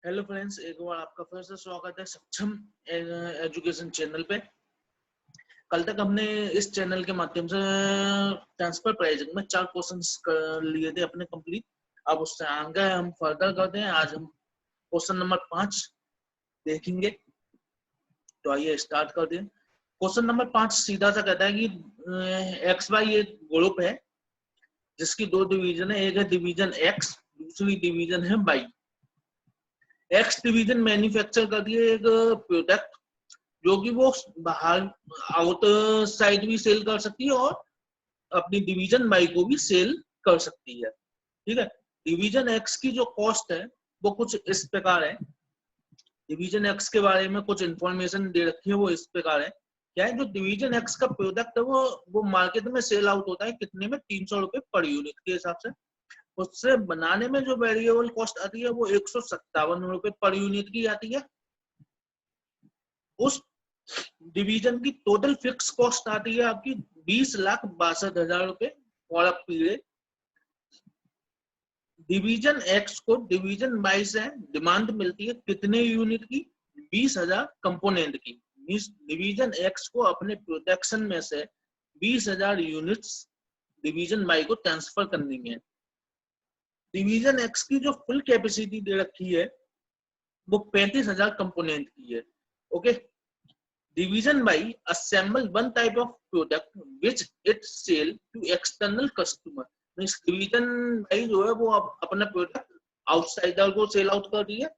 Hello friends, एक बार आपका फिर से स्वागत है सक्षम एजुकेशन चैनल पे। कल तक हमने इस चैनल के माध्यम से ट्रांसफर प्राइसिंग में 4 क्वेश्चंस कर लिए थे अपने कंप्लीट। अब उससे आगे हम फर्दर करते हैं। आज हम क्वेश्चन नंबर 5 देखेंगे, तो आइए स्टार्ट करते हैं। क्वेश्चन नंबर 5 सीधा सा कहता है कि एक्स वाई एक ग्रुप है जिसकी 2 डिवीजन है। एक है डिवीजन एक्स, दूसरी डिवीजन है वाई। एक्स डिवीजन मैन्युफैक्चर करती है एक प्रोडक्ट जो कि वो बाहर आउटसाइड भी सेल कर सकती है और अपनी डिवीजन वाई को भी सेल कर सकती है। ठीक है, डिवीजन एक्स की जो कॉस्ट है वो कुछ इस प्रकार है। डिवीजन एक्स के बारे में कुछ इंफॉर्मेशन दे रखी है, वो इस प्रकार है। क्या है, जो डिवीजन एक्स का प्रोडक्ट है वो मार्केट में सेल आउट होता है कितने में, 300 रुपए पर यूनिट के हिसाब से। उससे बनाने में जो वेरिएबल कॉस्ट आती है वो 157 रुपए पर यूनिट की आती है। उस डिवीजन की टोटल फिक्स कॉस्ट आती है आपकी 20,62,000 रुपए for a period. Division x को डिवीजन वाई से डिमांड मिलती है कितने यूनिट की, 20,000 कंपोनेंट की। मींस डिवीजन एक्स को अपने प्रोडक्शन में से 20,000 यूनिट्स डिवीजन वाई को ट्रांसफर करनी है। डिवीजन एक्स की जो फुल कैपेसिटी दे रखी है वो 35,000 कंपोनेंट की है। Okay, division Y assemble one type of product which it sell to external customer। Means division Y जो है वो अपना प्रोडक्ट आउटसाइडर को सेल आउट कर रही है,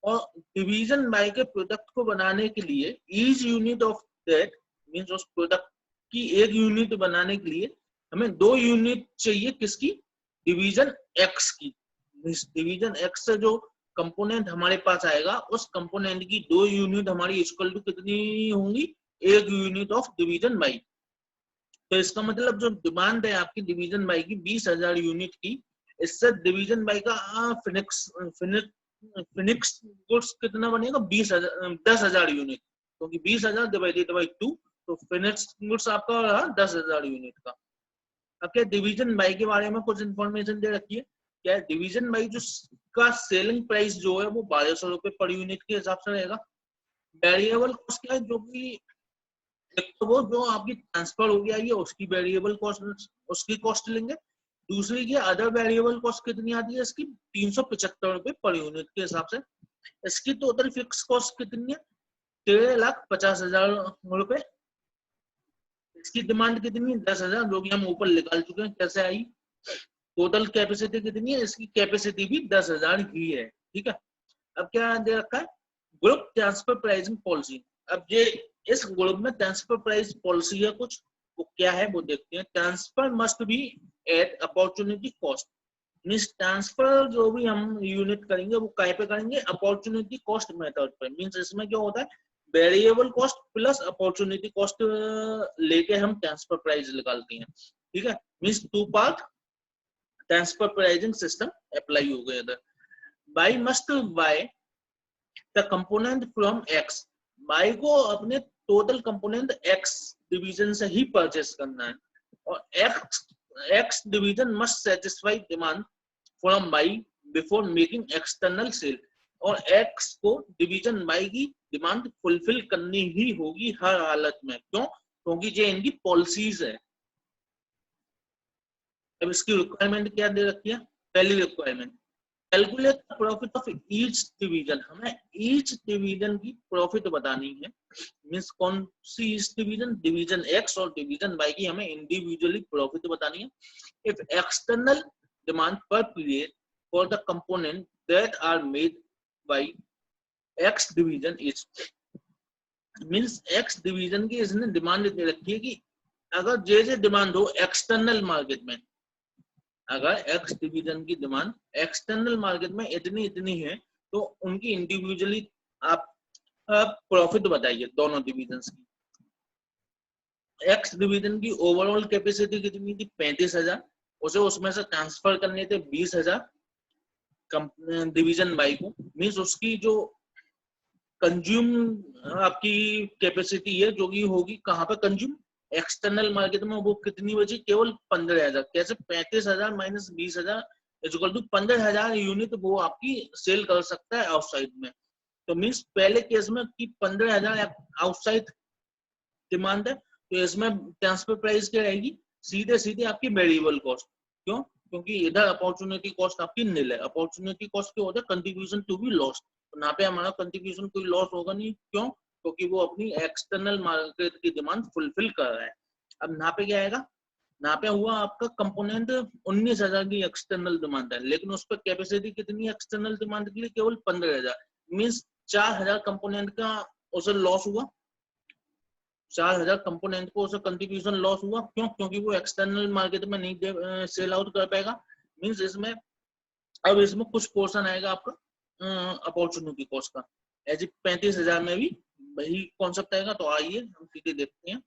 और डिवीजन वाई के प्रोडक्ट को बनाने के लिए each unit of that, means उस प्रोडक्ट की एक यूनिट बनाने के लिए हमें 2 यूनिट चाहिए। किसकी, डिवीजन एक्स की। मींस डिवीजन एक्स से जो कंपोनेंट हमारे पास आएगा उस कंपोनेंट की 2 यूनिट हमारी इक्वल टू कितनी होंगी, 1 यूनिट ऑफ डिवीजन वाई। तो इसका मतलब जो डिमांड है आपकी डिवीजन वाई की 20,000 यूनिट की, इससे डिवीजन वाई का फिनिक्स गुड्स कितना बनेगा, 10,000 यूनिट, क्योंकि 20,000 डिवाइडेड बाई 2, तो फिनिक्स गुड्स आपका रहा 10,000 यूनिट का। अब क्या डिवीजन वाई के बारे में कुछ इंफॉर्मेशन दे रखी है। क्या डिवीजन वाई जो का सेलिंग प्राइस जो है वो 1,200 रुपए पर यूनिट के हिसाब से रहेगा। वेरिएबल कॉस्ट क्या है, जो कि एक तो वो जो आपकी ट्रांसफर हो गया है उसकी वेरिएबल कॉस्ट, उसकी कॉस्ट लेंगे। दूसरी की अदर वेरिएबल कॉस्ट कितनी आती है इसकी, 375 रुपए पर यूनिट के हिसाब से। इसकी टोटल फिक्स कॉस्ट कितनी है, 13,50,000 रुपए। इसकी डिमांड कितनी है, 10,000, जो कि हम ऊपर निकाल चुके हैं कैसे आई। टोटल कैपेसिटी कितनी है, इसकी कैपेसिटी भी 10,000 ही है। ठीक है, अब क्या दे रखा है, ग्रुप ट्रांसफर प्राइसिंग पॉलिसी। अब ये इस ग्रुप में ट्रांसफर प्राइस पॉलिसी है कुछ, वो क्या है वो देखते हैं। Transfer must be at opportunity cost. Means transfer जो भी हम यूनिट करेंगे वो कहीं पे करेंगे, अपॉर्चुनिटी कॉस्ट मेथड पे। मींस इसमें क्या होता है, variable cost plus opportunity cost लेके हम ट्रांसफर प्राइस निकालते हैं। ठीक है, means 2 part transfer pricing system apply हो गया था। Y must buy the component from X. Y को अपने टोटल कंपोनेंट एक्स डिवीजन से ही परचेस करना है, और X division must satisfy demand from Y before making external sale. और एक्स को डिवीजन बाई की डिमांड फुलफिल करनी ही होगी हर हालत में। क्यों, क्योंकि ये इनकी पॉलिसीज है। अब इसकी रिक्वायरमेंट क्या दे रखी है, पहली requirement, calculate profit of each division. हमें ईच डिवीजन की प्रॉफिट बतानी है। मींस कौन सी ईच डिवीजन, डिवीजन एक्स और डिवीजन वाई की हमें इंडिविजुअली प्रॉफिट बतानी है। If external demand per period for the component that are made by X division is, means X division की इसने डिमांड दे रखी है कि अगर जे डिमांड हो एक्सटर्नल मार्केट में, अगर एक्स डिवीजन की डिमांड एक्सटर्नल मार्केट में इतनी इतनी है, तो उनकी इंडिविजुअली आप प्रॉफिट बताइए दोनों डिवीजन की। एक्स डिवीजन की ओवरऑल कैपेसिटी कितनी थी, 35,000, उसे उसमें से ट्रांसफर करने थे 20,000 डिवीजन वाई को। मींस उसकी जो कंज्यूम आपकी कैपेसिटी है जो कि होगी कहाँ पे, कंज्यूम एक्सटर्नल मार्केट में, वो कितनी बची, केवल 15,000। कैसे, 35,000 minus 20,000 is equal to 15,000 unit वो आपकी सेल कर सकता है आउटसाइड में। तो मीन्स पहले केस में कि 15,000 आउटसाइड डिमांड है, तो इसमें ट्रांसफर प्राइस क्या रहेगी, सीधे सीधे आपकी वेरिएबल कॉस्ट। क्यों? क्योंकि इधर अपॉर्चुनिटी कॉस्ट आपकी निल है। अपॉर्चुनिटी कॉस्ट क्या होता है, कंट्रीब्यूशन टू बी लॉस्ट। तो यहाँ पे हमारा कंट्रीब्यूशन कोई लॉस होगा नहीं। क्यों? क्योंकि वो अपनी एक्सटर्नल मार्केट की डिमांड फुलफिल कर रहा है। अब यहाँ पे क्या आएगा, यहाँ पे हुआ आपका कंपोनेंट 19,000 की एक्सटर्नल डिमांड है, लेकिन उस पर कैपेसिटी कितनी एक्सटर्नल डिमांड के लिए, केवल 15,000। मीन्स 4,000 कंपोनेंट का उसे लॉस हुआ, 4,000 कंपोनेंट को उसे कंट्रीब्यूशन लॉस हुआ। क्यों? क्योंकि वो एक्सटर्नल मार्केट में नहीं सेल आउट कर पाएगा। मीन्स इसमें अब इसमें कुछ पोर्शन आएगा आपका अपॉर्चुनिटी कॉस्ट का। एज 35,000 में भी वही कॉन्सेप्ट आएगा। तो आइए हम सीधे देखते हैं।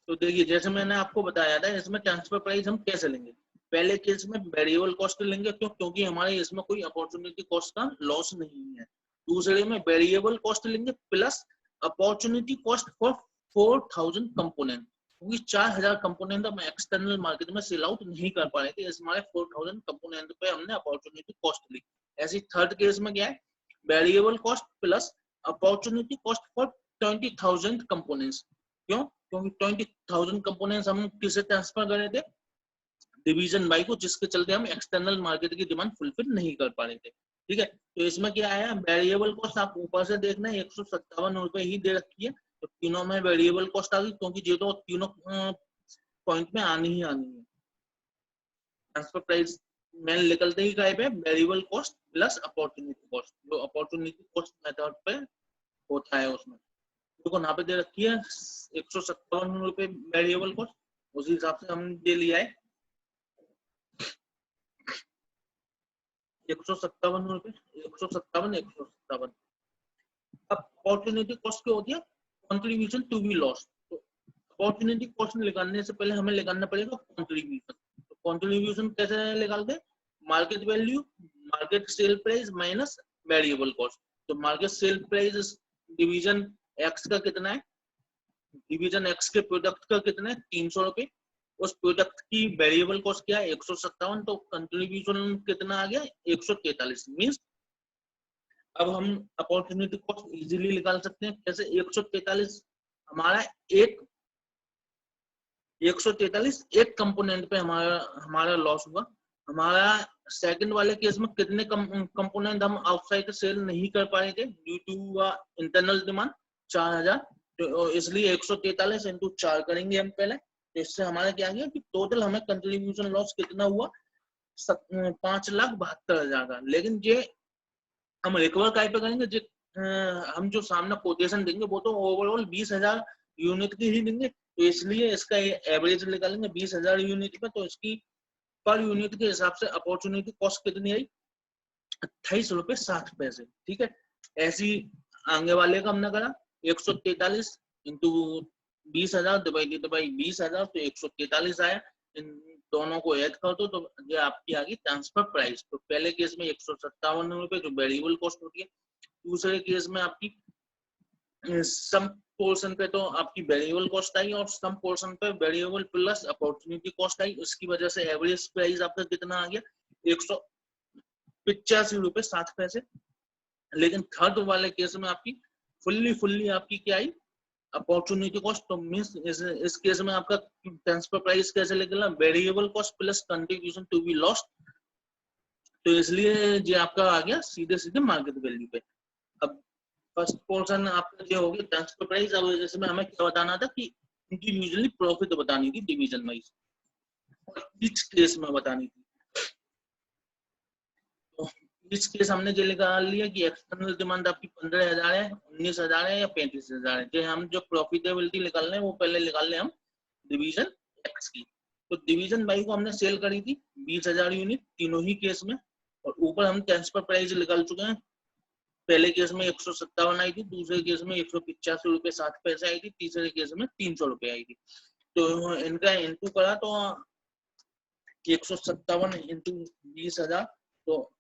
तो देखिए, जैसे मैंने आपको बताया था, इसमें ट्रांसफर प्राइस हम कैसे लेंगे। पहले केस में वेरिएबल कॉस्ट लेंगे, क्यों? क्योंकि हमारे इसमें कोई अपॉर्चुनिटी कॉस्ट का लॉस नहीं है। दूसरे में वेरिएबल कॉस्ट लेंगे plus opportunity cost for 4,000 component, क्योंकि 4,000 कंपोनेंट हम एक्सटर्नल मार्केट में सेल आउट नहीं कर पा रहे थे, इस हमारे 4,000 कंपोनेंट पे हमने अपॉर्चुनिटी कॉस्ट ली। ऐसी थर्ड केस में क्या है, variable cost plus opportunity cost for 20,000 components. क्यों? क्योंकि 20,000 कंपोनेंट्स हम किसे ट्रांसफर कर रहे थे, डिवीजन बाई को, जिसके चलते हम एक्सटर्नल मार्केट की डिमांड फुलफिल नहीं कर पा रहे थे। ठीक है, तो इसमें क्या आया, वेरिएबल कॉस्ट आप ऊपर से देखना है 157 रुपए ही दे रखी है। तो तीनों में वेरिएबल कॉस्ट आ गई, क्योंकि ये तो तीनों पॉइंट में आनी ही आनी है। ट्रांसफर प्राइस मैंने निकलते ही गायब है, variable cost plus opportunity cost, जो अपॉर्चुनिटी कॉस्ट मेथड पे होता है उसमें। देखो यहाँ पे दे रखी है 157 रुपए वेरिएबल कॉस्ट, उसी हिसाब से हम दे लिया है 157 रुपए, 157। अब अपॉर्चुनिटी कॉस्ट क्या होती है, कंट्रीब्यूशन टू बी लॉस्ट। तो अपॉर्चुनिटी कॉस्ट निकालने से पहले हमें निकालना पड़ेगा कंट्रीब्यूशन। तो कंट्रीब्यूशन कैसे निकालते हैं, market value, market sale price minus variable cost. तो market sale price division X का कितना है, डिवीजन एक्स के प्रोडक्ट का कितना है, 300 रुपए। उस प्रोडक्ट की वेरिएबल कॉस्ट क्या है, 157। तो कंट्रीब्यूशन कितना आ गया, 143। मींस अब हम अपॉर्चुनिटी कॉस्ट इजीली निकाल सकते हैं। कैसे, 143 हमारा 143 एक कंपोनेंट पे हमारा लॉस हुआ। हमारा सेकंड वाले केस में कितने कंपोनेंट हम आउटसाइड सेल नहीं कर पा रहे थे ड्यू टू इंटरनल डिमांड, 4,000। तो इसलिए 143 इंटू 4 करेंगे हम पहले। तो इससे हमारा क्या गया कि टोटल हमें कंट्रीब्यूशन लॉस कितना हुआ, 5,72,000 का। लेकिन ये हम रिकवर काय पे करेंगे, हम जो सामने कोटेशन देंगे वो तो ओवरऑल 20,000 यूनिट की ही देंगे। तो इसलिए इसका एवरेज निकालेंगे 20,000 यूनिट पे। तो इसकी पर यूनिट के हिसाब से अपॉर्चुनिटी कॉस्ट कितनी आई, 28 रुपए 60 पैसे। ठीक है, ऐसी आगे वाले का हमने करा 143 इंटू 20,000 डिवाइडेड बाई 20,000, तो 143 आया। इन दोनों को ऐड कर दो तो ये आपकी आ गई ट्रांसफर प्राइस। तो पहले केस में 157 रुपए जो वेरिएबल कॉस्ट होती है, दूसरे केस में आपकी सम पोर्शन पे तो आपकी वेरिएबल कॉस्ट आई और सम पोर्शन पे वेरिएबल प्लस अपॉर्चुनिटी कॉस्ट आई। उसकी वजह से एवरेज प्राइस आपका कितना आ गया, 185 रुपए 60 पैसे। लेकिन थर्ड वाले केस में आपकी फुल्ली आपकी क्या आई, अपॉर्चुनिटी कॉस्ट। तो मींस इस केस में आपका ट्रांसफर प्राइस कैसे निकला, variable cost plus contribution to be lost. तो इसलिए ये आपका आ गया सीधे सीधे मार्केट वैल्यू पे। अब फर्स्ट पोर्शन आपका जो होगी ट्रांसफर प्राइस। अब इसमें हमें क्या बताना था कि इंडिविजुअली प्रॉफिट बतानी थी डिवीजन वाइज, ईच केस में बतानी थी। तो ईच केस हमने जो निकाल लिया कि एक्सटर्नल डिमांड आपकी 15,000 है, 19,000 है या 35,000 है। जो हम जो प्रॉफिटेबिलिटी निकाल रहे हैं वो पहले निकाल लें हम डिवीजन एक्स की। तो डिवीजन वाई को हमने सेल करी थी 20,000 यूनिट तीनों ही केस में, और ऊपर हम ट्रांसफर प्राइस निकाल चुके हैं। पहले केस में 157 आई थी, दूसरे केस में 185 रुपए 60 पैसे आई थी, तीसरे केस में 300 रुपए आई थी। तो इनका इंटू करा तो 157 इंटू 20,000, तो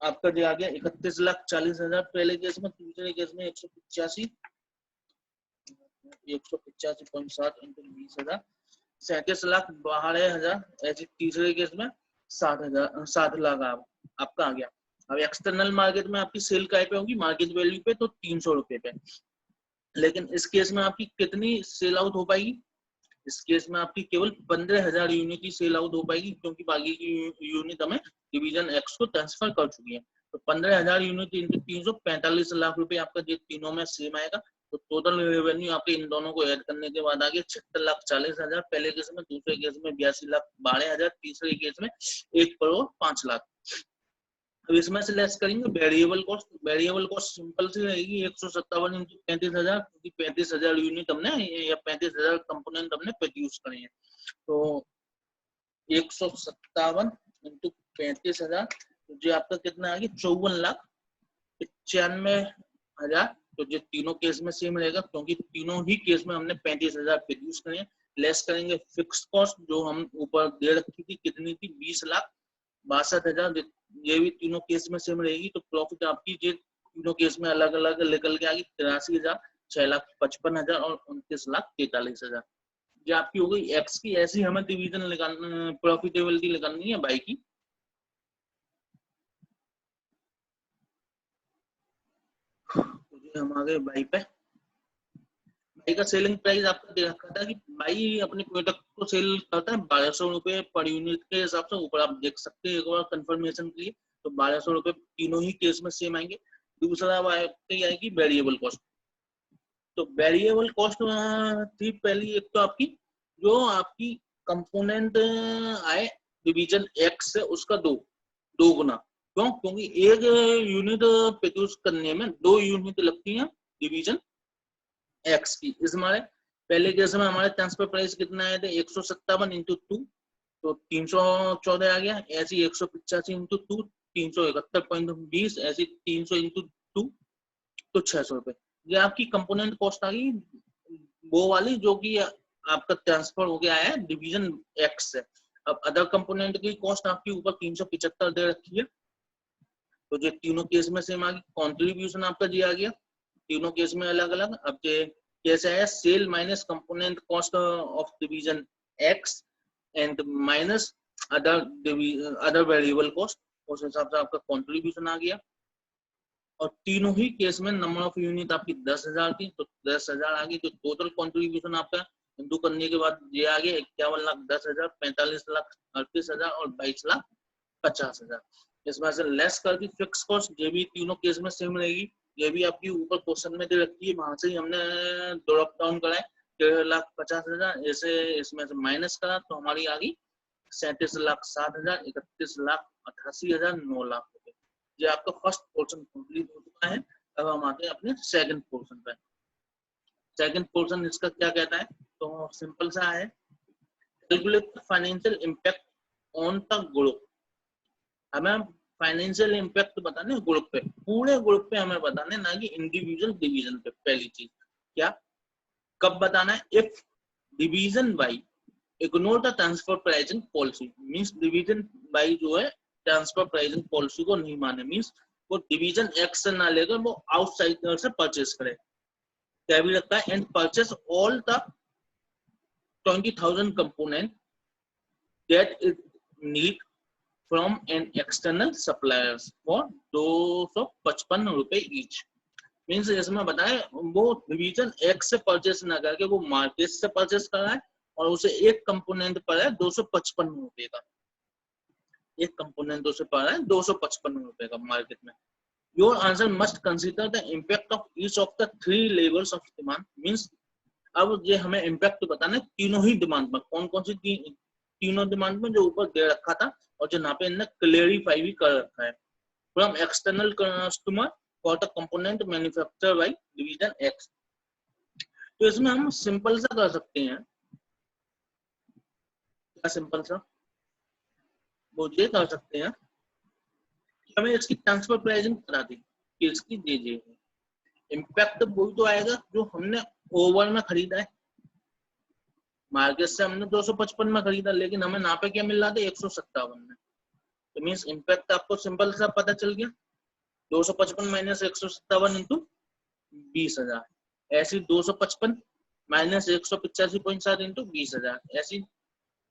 आपका जो आ गया 31,40,000 पहले केस में। दूसरे केस में 185.7 इंटू 20,000 37,12,000, ऐसे तीसरे केस में 60 लाख आपका आ गया। अब एक्सटर्नल मार्केट में आपकी सेल काय पे होगी, मार्केट वैल्यू पे, तो 300 रुपए पे। लेकिन इस केस में आपकी कितनी सेल आउट हो पाएगी, इस केस में आपकी केवल 15,000 यूनिट ही सेल आउट हो पाएगी, क्योंकि बाकी की यूनिट हमें डिवीजन एक्स को ट्रांसफर कर चुकी है। तो 15,000 यूनिट इंटू 300, 45 लाख रुपए आपका ये तीनों में सेम आएगा। तो टोटल रेवेन्यू आपके इन दोनों को ऐड करने के बाद आ गया 76,40,000 पहले केस में, दूसरे केस में 82,12,000, तीसरे केस में 1,05,00,000। अब इसमें से लेस करेंगे variable cost. Variable cost simple सी रहेगी 157 इंटू 35,000, क्योंकि 35,000 यूनिट हमने या 35,000 कंपोनेंट हमने प्रोड्यूस करे हैं। तो 157 इंटू 35,000, जो आपका कितना आ गया 54,95,000। तो जो तीनों केस में सेम रहेगा, क्योंकि तीनों ही केस में हमने 35,000 प्रोड्यूस करे हैं। लेस करेंगे फिक्स कॉस्ट, जो हम ऊपर दे रखी थी, कितनी थी 20,62,000, ये भी तीनों केस में सेम रहेगी। तो प्रॉफिट आपकी ये तीनों केस में अलग अलग निकल के आ गई 83,000, 6,55,000 और 29,43,000। ये आपकी हो गई एक्स की। ऐसी हमें डिवीजन प्रॉफिटेबिलिटी निकालनी है बाई की। हम आ गए बाई पे। बाई का सेलिंग प्राइस आपको दे रखा था कि बाई अपने प्रोडक्ट को सेल करता है 1,200 रुपए पर यूनिट के हिसाब से, ऊपर आप देख सकते हैं एक बार कंफर्मेशन के लिए। तो 1,200 रुपए तीनों ही केस में सेम आएंगे। दूसरा आएगी वेरिएबल कॉस्ट। तो वेरिएबल कॉस्ट थी पहली, एक तो आपकी जो आपकी कंपोनेंट आए डिवीजन एक्स से उसका दो गुना। क्यों? क्योंकि एक यूनिट प्रोड्यूस करने में 2 यूनिट लगती हैं डिवीजन एक्स की। इस हमारे पहले केस में हमारे ट्रांसफर प्राइस कितना आए थे 157 इंटू 2, तो 314 आ गया। ऐसी 185 इंटू 2, 371.20, ऐसी 300 इंटू 2, तो 600 रुपए। ये आपकी कंपोनेंट कॉस्ट आ गई वो वाली, जो कि आपका ट्रांसफर हो गया है डिवीजन एक्स से। अब अदर कंपोनेंट की कॉस्ट आपकी ऊपर 375 दे रखी है। तो जो तीनों केस में सेम आ गई। कॉन्ट्रीब्यूशन आपका दिया गया तीनों केस में अलग अलग। अब कैसे है, sale minus component cost of division X and minus other variable cost, उस हिसाब से आपका कॉन्ट्रीब्यूशन आ गया। और तीनों ही केस में नंबर ऑफ यूनिट आपकी 10,000 थी, तो 10,000 आ गई। तो टोटल कॉन्ट्रीब्यूशन आपका हिंदू करने के बाद ये आ गया 51,10,000, 45,38,000 और 22,50,000। इसमें से लेस कर दी फिक्स कॉस्ट, ये भी तीनों केस में सेम रहेगी। ये भी आपकी ऊपर क्वेश्चन में दे रखी है, वहां से ही हमने ड्रॉप डाउन करा है 13,50,000। ऐसे इसमें से माइनस करा तो हमारी आ गई 37,60,000, 31,88,000, 9 लाख रुपए। ये आपका फर्स्ट पोर्शन कंप्लीट हो चुका है। अब हम आते हैं अपने सेकंड पोर्शन पे। सेकंड पोर्शन इसका क्या कहता है, तो सिंपल सा है, calculate financial impact on the group. हमें फाइनेंशियल इंपैक्ट बताने ग्रुप पे, पूरे ग्रुप पे हमें बताने, ना कि इंडिविजुअल डिवीजन पे। पहली चीज क्या, कब बताना है, if division by ignore the transfer pricing policy. Means division by जो है ट्रांसफर प्राइसिंग पॉलिसी को नहीं माने, मींस वो डिवीजन एक्स से ना लेकर वो आउटसाइडर से परचेस करे। क्या भी लगता है, and purchase all the 20,000 component that it need from an external suppliers for 255 रुपए ईच। मीन्स इसमें बताए वो डिवीजन एक्स से परचेस ना करके वो मार्केट से परचेस कर रहा है, और उसे एक कंपोनेंट पर है 255 रुपए का। एक कंपोनेंट उसे पड़ रहा है 255 रुपए का मार्केट में। Your answer must consider the impact of each of the 3 levels of demand. Means अब ये हमें इम्पैक्ट बताना है तीनों ही डिमांड में, कौन कौन सी तीनों डिमांड में जो ऊपर दे रखा था, और जो यहाँ पे इन्हें क्लेरिफाई भी कर रखा है। From external customer for the component manufacture by division x. तो इसमें हम सिंपल सा कर सकते हैं, क्या सिंपल सा वो ये कर सकते हैं, हमें इसकी ट्रांसफर प्राइसिंग करा दी कि इसकी दीजिए। इम्पैक्ट वही तो आएगा जो हमने ओवर में खरीदा है, मार्केट से हमने 255 में खरीदा, लेकिन हमें यहाँ पे क्या मिल रहा था 157 में। तो मीन्स इम्पैक्ट आपको सिंपल सा पता चल गया, 255 माइनस 157 इंटू 20,000। ऐसी 255 माइनस 185.7 इंटू 20,000, ऐसी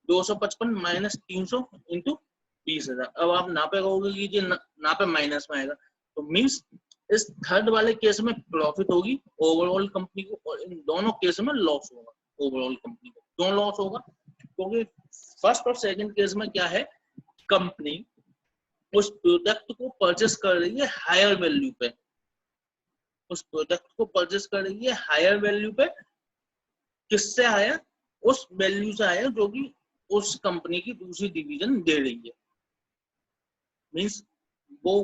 255 माइनस 300 इंटू 20,000। अब आप नापे कहोगे कि ये नापे माइनस में आएगा, तो मीन्स इस थर्ड वाले केस में प्रॉफिट होगी ओवरऑल कंपनी को, और इन दोनों केस में लॉस होगा ओवरऑल कंपनी को। क्यों लॉस होगा? क्योंकि फर्स्ट और सेकंड केस में क्या है, कंपनी उस प्रोडक्ट को परचेस कर रही है हायर वैल्यू पे, उस प्रोडक्ट को परचेस कर रही है हायर वैल्यू पे। किससे आया? उस वैल्यू से आया जो कि उस कंपनी की दूसरी डिवीजन दे रही है। मींस वो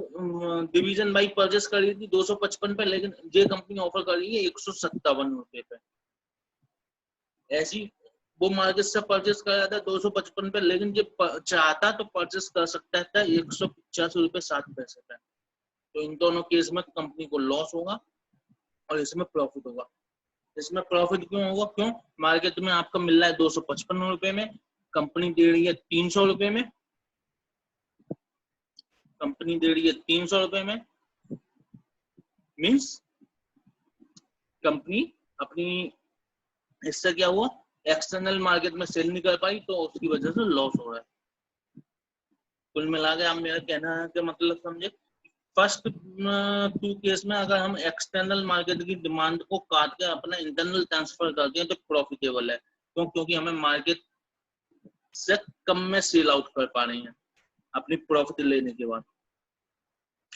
डिवीजन बाई परचेस कर रही थी 255 पे, लेकिन ये कंपनी ऑफर कर रही है 157 रुपए पे। ऐसी वो मार्केट से परचेस कर रहा था 255 पे, लेकिन ये चाहता तो परचेस कर सकता था 185 रुपए 7 पैसे पे। तो इन दोनों केस में कंपनी को लॉस होगा और इसमें प्रॉफिट होगा। इसमें प्रॉफिट क्यों होगा? क्यों? मार्केट में आपका मिल रहा है 255 रुपए में, कंपनी दे रही है 300 रुपए में, कंपनी दे रही है 300 रुपए में। मीन्स कंपनी अपनी इससे क्या हुआ, एक्सटर्नल मार्केट में सेल नहीं कर पाई, तो उसकी वजह से लॉस हो रहा है। कुल मिला के आप मेरा कहना है कि मतलब समझे, फर्स्ट टू केस में अगर हम एक्सटर्नल मार्केट की डिमांड को काट के अपना इंटरनल ट्रांसफर करते हैं तो प्रॉफिटेबल है। क्यों? क्योंकि हमें मार्केट से कम में सेल आउट कर पा रहे हैं अपनी प्रॉफिट लेने के बाद।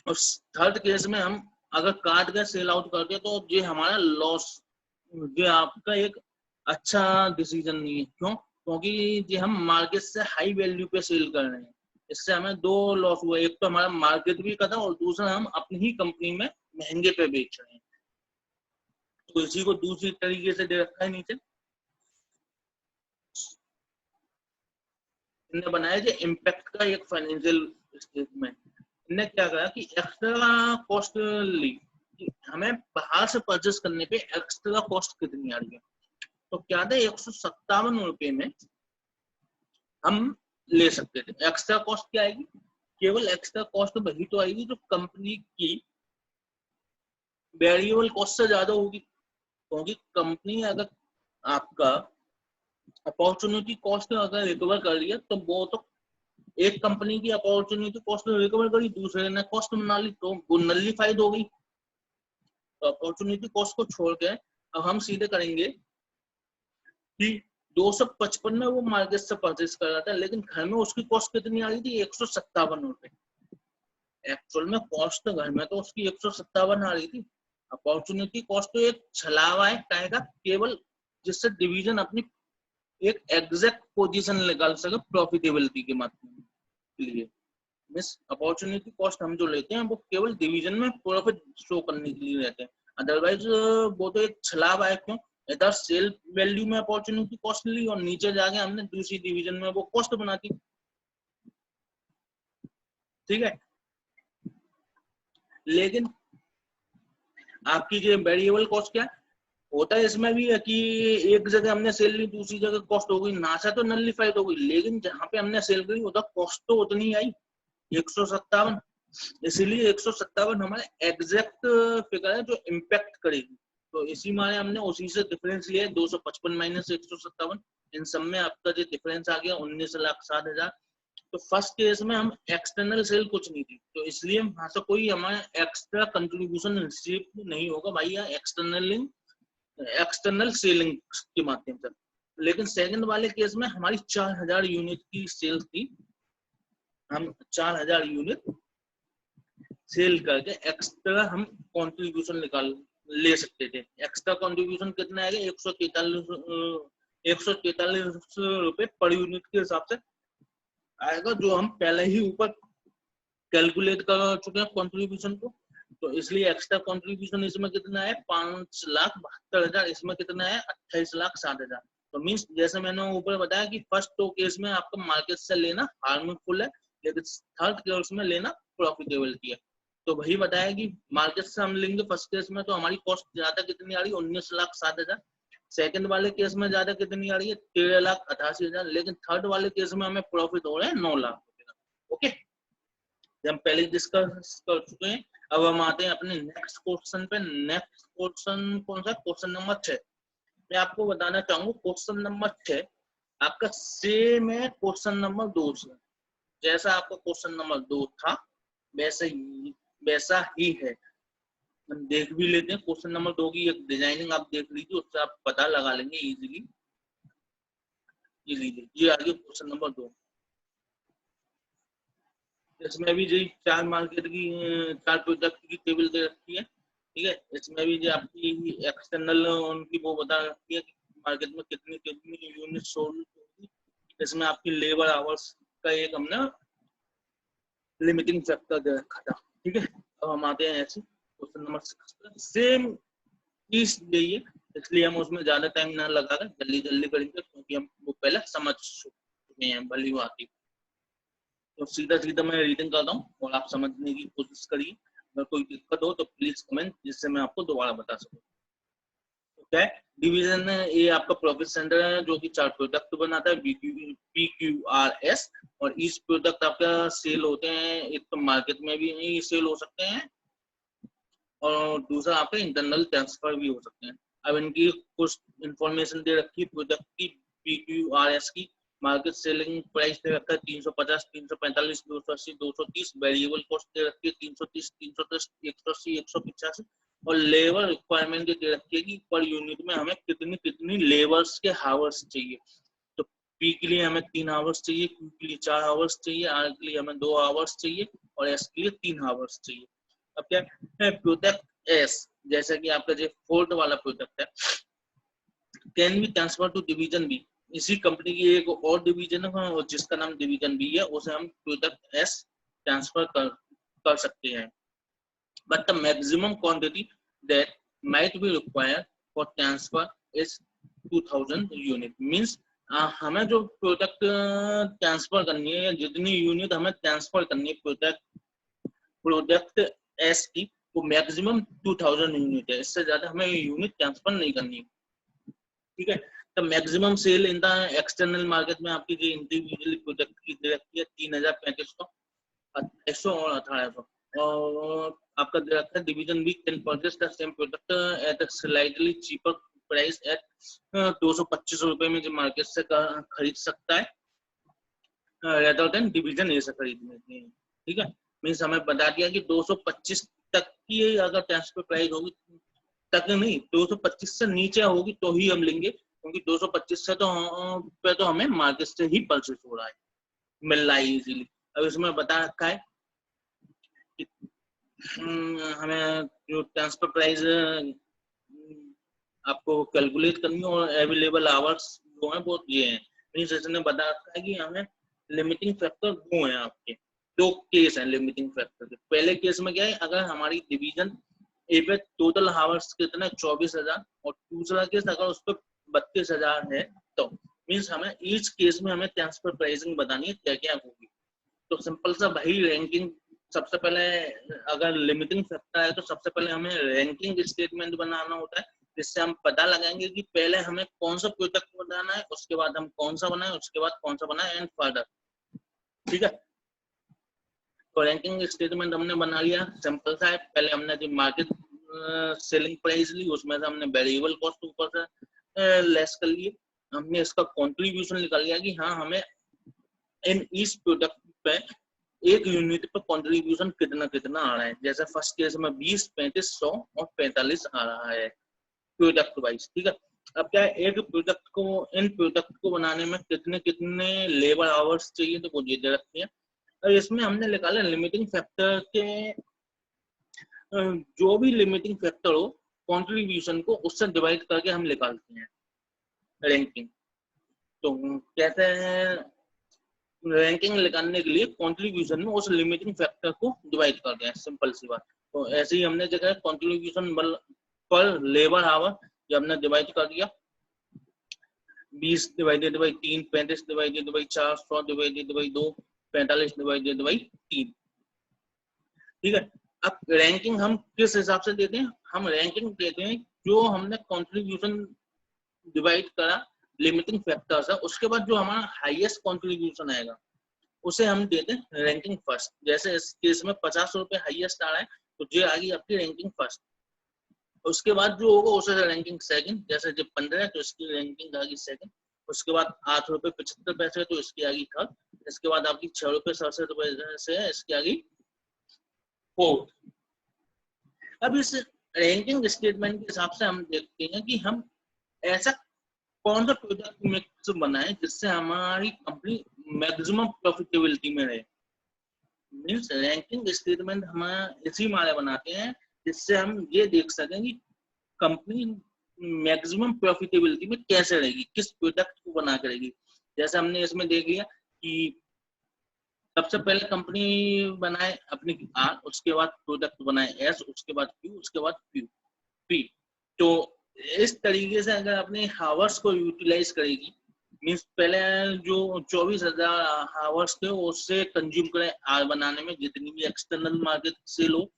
और थर्ड केस में हम अगर काट के सेल आउट करते हैं तो ये हमारा लॉस, ये आपका एक अच्छा डिसीजन नहीं है। क्यों? क्योंकि ये हम मार्केट से हाई वैल्यू पे सेल कर रहे हैं, इससे हमें दो लॉस हुआ, एक तो हमारा मार्केट भी कटा और दूसरा हम अपनी ही कंपनी में महंगे पे बेच रहे हैं। तो इसी को दूसरी तरीके से दे रखा है नीचे, इन्हें बनाया जो इम्पैक्ट का एक फाइनेंशियल स्टेटमेंट। इन्हें क्या करा कि एक्स्ट्रा कॉस्ट ली, हमें बाहर से परचेस करने पे एक्स्ट्रा कॉस्ट कितनी आ रही है। तो क्या था, 157 रुपए में हम ले सकते थे। एक्स्ट्रा कॉस्ट क्या आएगी? केवल एक्स्ट्रा कॉस्ट वही तो आएगी जो कंपनी की वेरिएबल कॉस्ट से ज्यादा होगी। क्योंकि कंपनी अगर आपका अपॉर्चुनिटी कॉस्ट अगर रिकवर कर रही है तो वो तो एक कंपनी की अपॉर्चुनिटी कॉस्ट रिकवर करी, दूसरे ने कॉस्ट बना ली, तो वो नलिफाइड हो गई। तो अपॉर्चुनिटी कॉस्ट को छोड़ के अब हम सीधे करेंगे कि 255 में वो मार्केट से परचेस कर रहा था, लेकिन घर में उसकी कॉस्ट कितनी आ रही थी? 157 रुपए। एक्चुअल में कॉस्ट घर में तो उसकी 157 आ रही थी। अपॉर्चुनिटी कॉस्ट तो एक छलावा है का केवल, जिससे डिवीजन अपनी एक एग्जैक्ट पोजीशन निकाल सके प्रॉफिटेबिलिटी के माध्यम के लिए। मिस अपॉर्चुनिटी कॉस्ट हम जो लेते हैं वो केवल डिवीजन में प्रॉफिट शो करने के लिए रहते हैं, अदरवाइज वो तो एक छलावा है। क्यों? इधर सेल वैल्यू में अपॉर्चुनिटी कॉस्ट ली और नीचे जाके हमने दूसरी डिवीजन में वो कॉस्ट बना दी। ठीक है, लेकिन आपकी जो वेरिएबल कॉस्ट क्या होता है इसमें भी है कि एक जगह हमने सेल ली, दूसरी जगह कॉस्ट हो गई, नासा तो नलिफाइड हो गई, लेकिन जहां पे हमने सेल करी उधर कॉस्ट तो उतनी आई 157। इसीलिए 157 हमारे एग्जैक्ट फिगर है जो इम्पैक्ट करेगी। तो इसी माने हमने उसी से डिफरेंस लिया 255 माइनस 157, इन सब में आपका जो डिफरेंस आ गया 19,07,000। तो फर्स्ट केस में हम एक्सटर्नल सेल कुछ नहीं थी, तो इसलिए वहां से कोई हमारा एक्स्ट्रा कंट्रीब्यूशन रिसीव नहीं होगा भाई, एक्सटर्नल सेलिंग के माध्यम से। लेकिन सेकंड वाले केस में हमारी 4,000 यूनिट की सेल थी, हम 4,000 यूनिट सेल करके एक्स्ट्रा हम कंट्रीब्यूशन निकाल ले सकते थे। एक्स्ट्रा कंट्रीब्यूशन कितना आएगा? 143 रुपए पर यूनिट के हिसाब से आएगा, जो हम पहले ही ऊपर कैलकुलेट कर चुके हैं कंट्रीब्यूशन को। तो इसलिए एक्स्ट्रा कंट्रीब्यूशन इसमें कितना है? 5,72,000, इसमें कितना है? 28,07,000। तो मीन्स जैसे मैंने ऊपर बताया कि फर्स्ट दो केस में आपका मार्केट से लेना हार्मफुल है, लेकिन थर्ड केस में लेना प्रॉफिटेबिलिटी है। तो वही बताया कि मार्केट से हम लेंगे फर्स्ट केस में तो हमारी कॉस्ट ज्यादा कितनी आ रही है? 19,07,000। सेकंड वाले केस में ज्यादा कितनी आ रही है? 13,88,000। लेकिन थर्ड वाले केस में हमें प्रॉफिट हो रहा है 9 लाख रुपए का। ओके, हम पहले डिस्कस कर चुके हैं। अब हम आते हैं अपने नेक्स्ट क्वेश्चन पे। नेक्स्ट क्वेश्चन कौन सा? Question number 6। मैं आपको बताना चाहूंगा क्वेश्चन नंबर 6 आपका सेम है क्वेश्चन नंबर 2 से। जैसा आपका क्वेश्चन नंबर 2 था वैसा ही है। हम देख भी लेते हैं क्वेश्चन नंबर 2 की एक डिजाइनिंग आप देख लीजिए, उससे आप पता लगा लेंगे इजीली। ये लीजिए, ये आ गया क्वेश्चन नंबर 2। इसमें भी जी 4 मार्केट की 4 प्रोडक्ट की टेबल दे रखी है, ठीक है। इसमें भी जो आपकी एक्सटर्नल उनकी वो बता रखी है कि मार्केट में कितनी कितनी यूनिट सोल्ड होगी। इसमें आपकी लेबर आवर्स का एक हमने लिमिटिंग फैक्टर दे रखा था, ठीक है। अब हम आते हैं ऐसे क्वेश्चन नंबर 6 पर। सेम चीज यही है, इसलिए हम उसमें ज्यादा टाइम ना लगा कर जल्दी जल्दी करेंगे, क्योंकि हम वो पहले समझ चुके हैं भली बात। तो सीधा सीधा मैं रीडिंग करता हूँ और आप समझने की कोशिश करिए। अगर कोई दिक्कत हो तो प्लीज कमेंट, जिससे मैं आपको दोबारा बता सकूं। क्या है डिवीजन है, ये आपका प्रॉफिट सेंटर है जो कि 4 प्रोडक्ट बनाता है PQRS। और इस प्रोडक्ट आपका सेल होते हैं, एक तो मार्केट में भी सेल हो सकते हैं और दूसरा आपके इंटरनल ट्रांसफर भी हो सकते हैं। अब इनकी कुछ इंफॉर्मेशन दे रखी है प्रोडक्ट की PQRS की। मार्केट सेलिंग प्राइस दे रखा है 350, 345, 280, 230। वेरिएबल कॉस्ट दे रखी है 330, 310, 180, 185। और लेबर रिक्वायरमेंट दे रखी है कि पर यूनिट में हमें कितनी कितनी लेबर्स के हावर्स चाहिए। तो पी के लिए हमें 3 आवर्स चाहिए, क्यू के लिए 4 आवर्स चाहिए, आर के लिए हमें 2 आवर्स चाहिए और एस के लिए 3 आवर्स चाहिए। अब क्या है प्रोडक्ट एस, जैसा कि आपका जो फोर्थ वाला प्रोडक्ट है, can be transfer to division B. इसी कंपनी की एक और डिवीजन है और जिसका नाम डिवीजन बी है, उसे हम प्रोडक्ट एस ट्रांसफर कर सकते हैं। But the maximum quantity that might be required for transfer is 2000 unit. Means हमें जो प्रोडक्ट ट्रांसफर करनी है, जितनी यूनिट हमें ट्रांसफर करनी है प्रोडक्ट एस की, वो मैक्सिमम 2000 यूनिट है। इससे ज्यादा हमें यूनिट ट्रांसफर नहीं करनी है, ठीक है। तो maximum sale in the external market में आपकी जो इंडिविजुअली प्रोडक्ट की दे रखी है 3035, 2800 और 1800। और आपका दे रखा है division B can purchase the same product at a slightly cheaper price at 225 रुपए में जो मार्केट से खरीद सकता है रेदर देन डिवीजन ए से खरीदने के, ठीक है। मीन्स हमें बता दिया कि 225 तक की अगर ट्रांसफर प्राइस होगी, तक नहीं 225 से नीचे होगी तो ही हम लेंगे, क्योंकि 225 से तो हमें मार्केट से ही परचेज हो रहा है, मिल रहा है इजीली। अब इसमें बता रखा है कि हमें जो ट्रांसफर प्राइस आपको कैलकुलेट करनी है और अवेलेबल आवर्स जो है वो ये है। मीन्स इसने बता रखा है कि हमें लिमिटिंग फैक्टर 2 है आपके, 2 केस है लिमिटिंग फैक्टर के। पहले केस में क्या है, अगर हमारी डिवीजन ए पे टोटल हावर्स कितना 24,000 और दूसरा केस अगर उस पर 32,000 है, तो मीन्स हमें ईच केस में हमें ट्रांसफर प्राइसिंग बतानी है क्या क्या होगी। तो सिंपल सा भाई रैंकिंग, सबसे पहले अगर लिमिटिंग फैक्टर है तो सबसे पहले हमें रैंकिंग स्टेटमेंट बनाना होता है, जिससे हम पता लगाएंगे कि पहले हमें कौन सा प्रोडक्ट बनाना है, उसके बाद हम कौन सा बनाए, उसके बाद कौन सा बनाए एंड फर्दर, ठीक है। तो रैंकिंग स्टेटमेंट हमने बना लिया, सिंपल सा है। पहले हमने जो मार्केट सेलिंग प्राइस ली, उसमें से हमने वेरिएबल कॉस्ट ऊपर से लेस कर लिए। हमने इसका कंट्रीब्यूशन निकाल लिया कि हाँ हमें इन इस प्रोडक्ट पे एक यूनिट पे कंट्रीब्यूशन कितना कितना आ रहा है। जैसे फर्स्ट केस में 20, 35, 100 और 45 आ रहा है प्रोडक्ट वाइज, ठीक है। अब क्या है, एक प्रोडक्ट को इन प्रोडक्ट को बनाने में कितने कितने लेबर आवर्स चाहिए, तो वो दे रखते हैं। और इसमें हमने निकाला लिमिटिंग फैक्टर के जो भी लिमिटिंग फैक्टर हो कंट्रीब्यूशन को उससे डिवाइड करके हम निकालते हैं रैंकिंग। तो कहते हैं रैंकिंग निकालने के लिए कंट्रीब्यूशन में उस लिमिटिंग फैक्टर को डिवाइड कर दिया, सिंपल सी बात। तो ऐसे ही हमने जगह कंट्रीब्यूशन पर लेबर आवर जब हमने डिवाइड कर दिया, 20 divided by 3, 35 divided by 4, 100 divided by 2, 45 divided by 3, ठीक है। अब रैंकिंग हम किस हिसाब से देते हैं, हम रैंकिंग देते हैं जो हमने कंट्रीब्यूशन डिवाइड करा लिमिटिंग फैक्टर से, उसके बाद जो हमारा हाईएस्ट कंट्रीब्यूशन आएगा उसे हम देते हैं रैंकिंग फर्स्ट। जैसे इस केस में 50 रुपए हाईएस्ट आ रहा है, तो ये आ गई आपकी रैंकिंग फर्स्ट। उसके बाद जो होगा उसे रैंकिंग सेकंड, जैसे जब 15 है तो इसकी रैंकिंग आ गई सेकंड, उसके बाद 8 रुपए 75 पैसे तो इसकी आ गई थर्ड, इसके बाद आपकी 6 रुपए 67 रुपए से है इसकी आ गई फोर्थ। अब इस रैंकिंग स्टेटमेंट के हिसाब से हम देखते हैं कि हम ऐसा कौन सा प्रोडक्ट मिक्स बनाए जिससे हमारी कंपनी मैक्सिमम प्रॉफिटेबिलिटी में रहे। मीन्स रैंकिंग स्टेटमेंट हम इसी मारे बनाते हैं जिससे हम ये देख सकें कि कंपनी मैक्सिमम प्रॉफिटेबिलिटी में कैसे रहेगी, किस प्रोडक्ट को बना करेगी। जैसे हमने इसमें देख लिया कि सबसे पहले कंपनी बनाए अपनी आर, उसके बाद प्रोडक्ट बनाए एस, उसके बाद क्यू, उसके बाद पी। तो इस तरीके से अगर अपने हावर्स को यूटिलाइज करेगी, मीन्स पहले जो 24,000 हावर्स थे उससे कंज्यूम करें आर बनाने में जितनी भी एक्सटर्नल मार्केट सेल हो,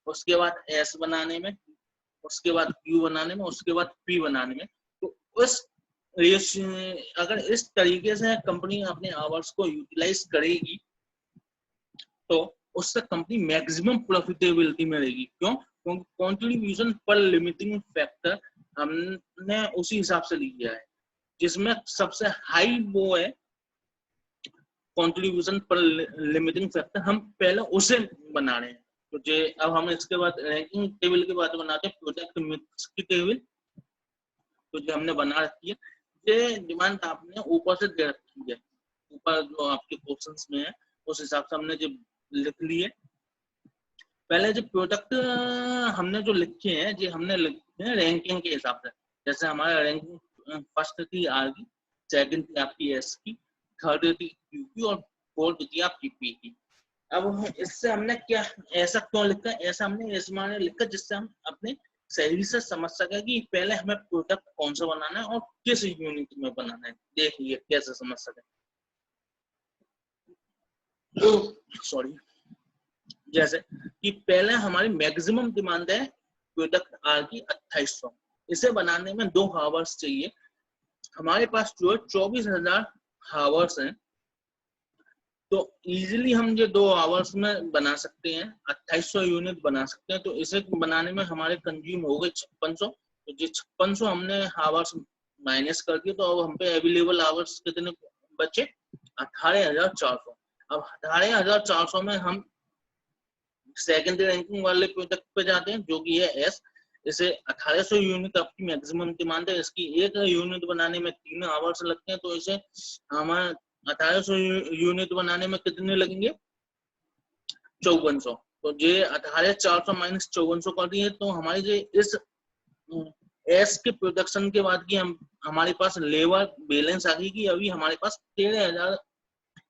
उसके बाद एस बनाने में, उसके बाद क्यू बनाने में, उसके बाद पी बनाने में। तो उस अगर इस तरीके से कंपनी अपने आवर्स को यूटिलाइज करेगी तो उससे कंपनी मैक्सिमम प्रॉफिटेबिलिटी में रहेगी। क्यों? क्योंकि कंट्रीब्यूशन पर लिमिटिंग फैक्टर हमने उसी हिसाब से लिया है जिसमें सबसे हाई वो है कंट्रीब्यूशन पर लिमिटिंग फैक्टर, हम पहले उसे बना रहे हैं। तो जे अब हम इसके बाद रैंकिंग टेबल की बात बनाते हैं, प्रोडक्ट मिक्स की टेबल तो जो हमने बना रखी है, ये डिमांड आपने ऊपर से दे रखी है, ऊपर जो आपके क्वेश्चंस में है उस हिसाब से हमने जो लिख लिए। पहले जो प्रोडक्ट हमने जो लिखे हैं जो हमने लिखे हैं रैंकिंग के हिसाब से, जैसे हमारा रैंकिंग फर्स्ट थी आर की, सेकंड थी आपकी एस की, थर्ड थी क्यू की और फोर्थ थी आपकी पी की। अब इससे हमने क्या ऐसा क्यों लिखा, ऐसा हमने इस माने लिखा जिससे हम अपने सही से समझ सके कि पहले हमें प्रोडक्ट कौन सा बनाना है और किस यूनिट में बनाना है। देख लिए कैसे समझ सके। सॉरी, जैसे कि पहले हमारी मैक्सिमम डिमांड है प्रोडक्ट आर की 2800, इसे बनाने में 2 हावर्स चाहिए। हमारे पास जो है 24,000 हावर्स हैं, तो इजीली हम ये 2 आवर्स में बना सकते हैं, 2800 यूनिट बना सकते हैं। तो इसे बनाने में हमारे कंज्यूम हो गए 5600, तो ये 5600 हमने आवर्स माइनस कर दिए, तो अब हम पे अवेलेबल आवर्स कितने बचे, 18,400। अब 18,400 में हम सेकेंडरी रैंकिंग वाले प्रोडक्ट पे जाते हैं जो कि है एस। इसे 1800 यूनिट आपकी मैक्सिमम डिमांड है, इसकी एक यूनिट बनाने में 3 आवर्स लगते हैं, तो इसे हमारे 1800 यूनिट बनाने में कितने लगेंगे, 5400। तो ये 18,400 माइनस 5400 कर दिए, तो हमारी जो इस एस के प्रोडक्शन के बाद की हमारे पास लेबर बैलेंस आ गई कि अभी हमारे पास 13,000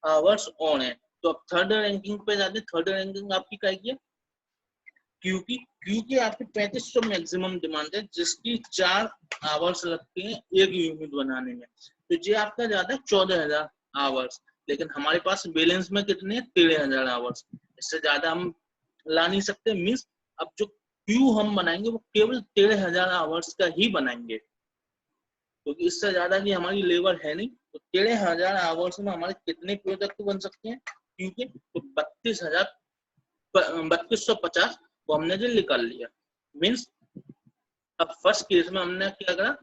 आवर्स ऑन है। तो अब थर्ड रैंकिंग पे जाते हैं। थर्ड रैंकिंग आपकी क्या है, क्यू की आपकी 3500 मैक्सिमम डिमांड है जिसकी 4 आवर्स लगते हैं एक यूनिट बनाने में, तो ये आपका जाता है 14,000 आवर्स। लेकिन हमारे पास बैलेंस में कितने 13,000 आवर्स, इससे ज्यादा हम ला नहीं सकते। मीन्स अब जो क्यू हम बनाएंगे वो केवल 13,000 आवर्स का ही बनाएंगे, क्योंकि इससे ज्यादा की हमारी लेबर है नहीं। तो 13,000 आवर्स में हमारे कितने प्रोडक्ट बन सकते हैं क्योंकि, तो 3250 वो हमने जो निकाल लिया। मीन्स अब फर्स्ट केस में हमने क्या करा,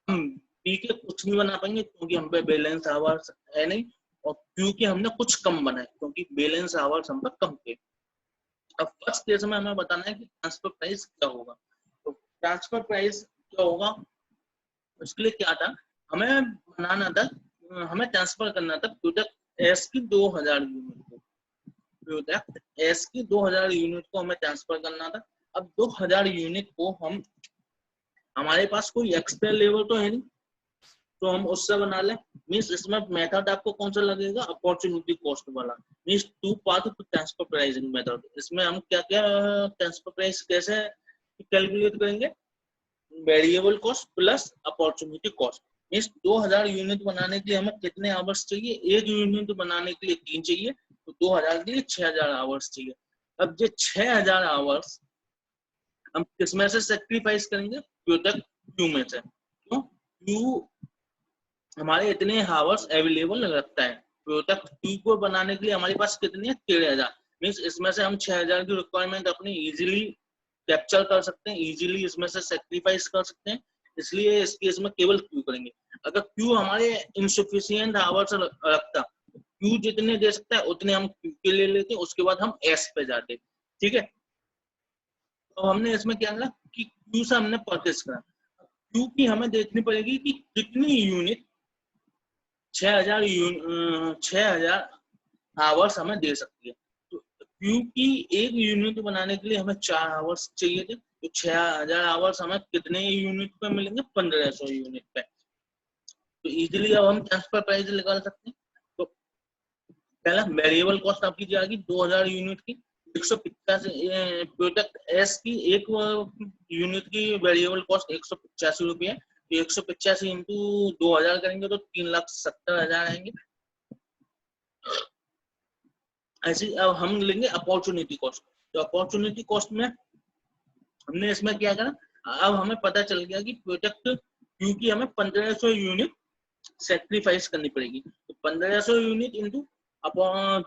हम पी के कुछ नहीं बना पाएंगे क्योंकि हम पे बैलेंस आवर्स है नहीं, और क्यू के हमने कुछ कम बनाए क्योंकि बैलेंस आवर्स हम पे कम थे। अब फर्स्ट केस में हमें बताना है कि ट्रांसफर प्राइस क्या होगा। तो ट्रांसफर प्राइस क्या होगा, उसके लिए क्या था, हमें बनाना था, हमें ट्रांसफर करना था प्रोडक्ट एस की 2000 यूनिट को, प्रोडक्ट एस की 2000 यूनिट को हमें ट्रांसफर करना था। अब 2000 यूनिट को हम, हमारे पास कोई एक्स्ट्रा लेवल तो है नहीं, तो हम उससे बना लें। मीन्स इसमें मेथड आपको कौन सा लगेगा, अपॉर्चुनिटी कॉस्ट वाला। Means 2 part to transfer pricing method. इसमें हम क्या क्या ट्रांसफर प्राइस कैसे कैलकुलेट करेंगे, variable cost plus opportunity cost. Means 2000 unit बनाने के लिए हमें कितने आवर्स चाहिए, एक यूनिट बनाने के लिए 3 चाहिए, तो 2000 के लिए 6000 आवर्स चाहिए। अब ये 6000 आवर्स हम किसमें से सेक्रीफाइस करेंगे, प्रोडक्ट क्यू में से। क्यों, क्यू हमारे इतने आवर्स अवेलेबल रखता है। प्रोडक्ट क्यू को बनाने के लिए हमारे पास कितने 13,000, मीन्स इसमें से हम 6000 की रिक्वायरमेंट अपनी इजीली कैप्चर कर सकते हैं, इजीली इसमें से सेक्रीफाइस कर सकते हैं, इसलिए इस केस में केवल क्यू करेंगे। अगर क्यू हमारे इंसफिशियंट आवर्स रखता, क्यू जितने दे सकता है उतने हम क्यू के ले लेते हैं, उसके बाद हम एस पे जाते, ठीक है। तो हमने इसमें क्या करा कि क्यू से हमने परचेस करा, क्यू की हमें देखनी पड़ेगी कि कितनी यूनिट 6000 आवर्स हमें दे सकती है। तो क्यू की एक यूनिट बनाने के लिए हमें 4 आवर्स चाहिए थे, तो 6000 आवर्स हमें कितने यूनिट पे मिलेंगे, 1500 यूनिट पे। तो इजीली अब हम ट्रांसफर प्राइस निकाल सकते हैं। तो पहला वेरिएबल कॉस्ट आपकी जाएगी 2000 यूनिट की, 185 प्रोडक्ट एस की एक यूनिट की वेरिएबल कॉस्ट 185 रुपये है। तो 185 इंटू 2000 करेंगे तो 3,70,000 आएंगे। ऐसे अब हम लेंगे अपॉर्चुनिटी कॉस्ट। तो अपॉर्चुनिटी कॉस्ट में हमने इसमें क्या करा, अब हमें पता चल गया कि प्रोडक्ट क्यू की हमें 1500 यूनिट सेक्रीफाइस करनी पड़ेगी। तो 1500 यूनिट इंटू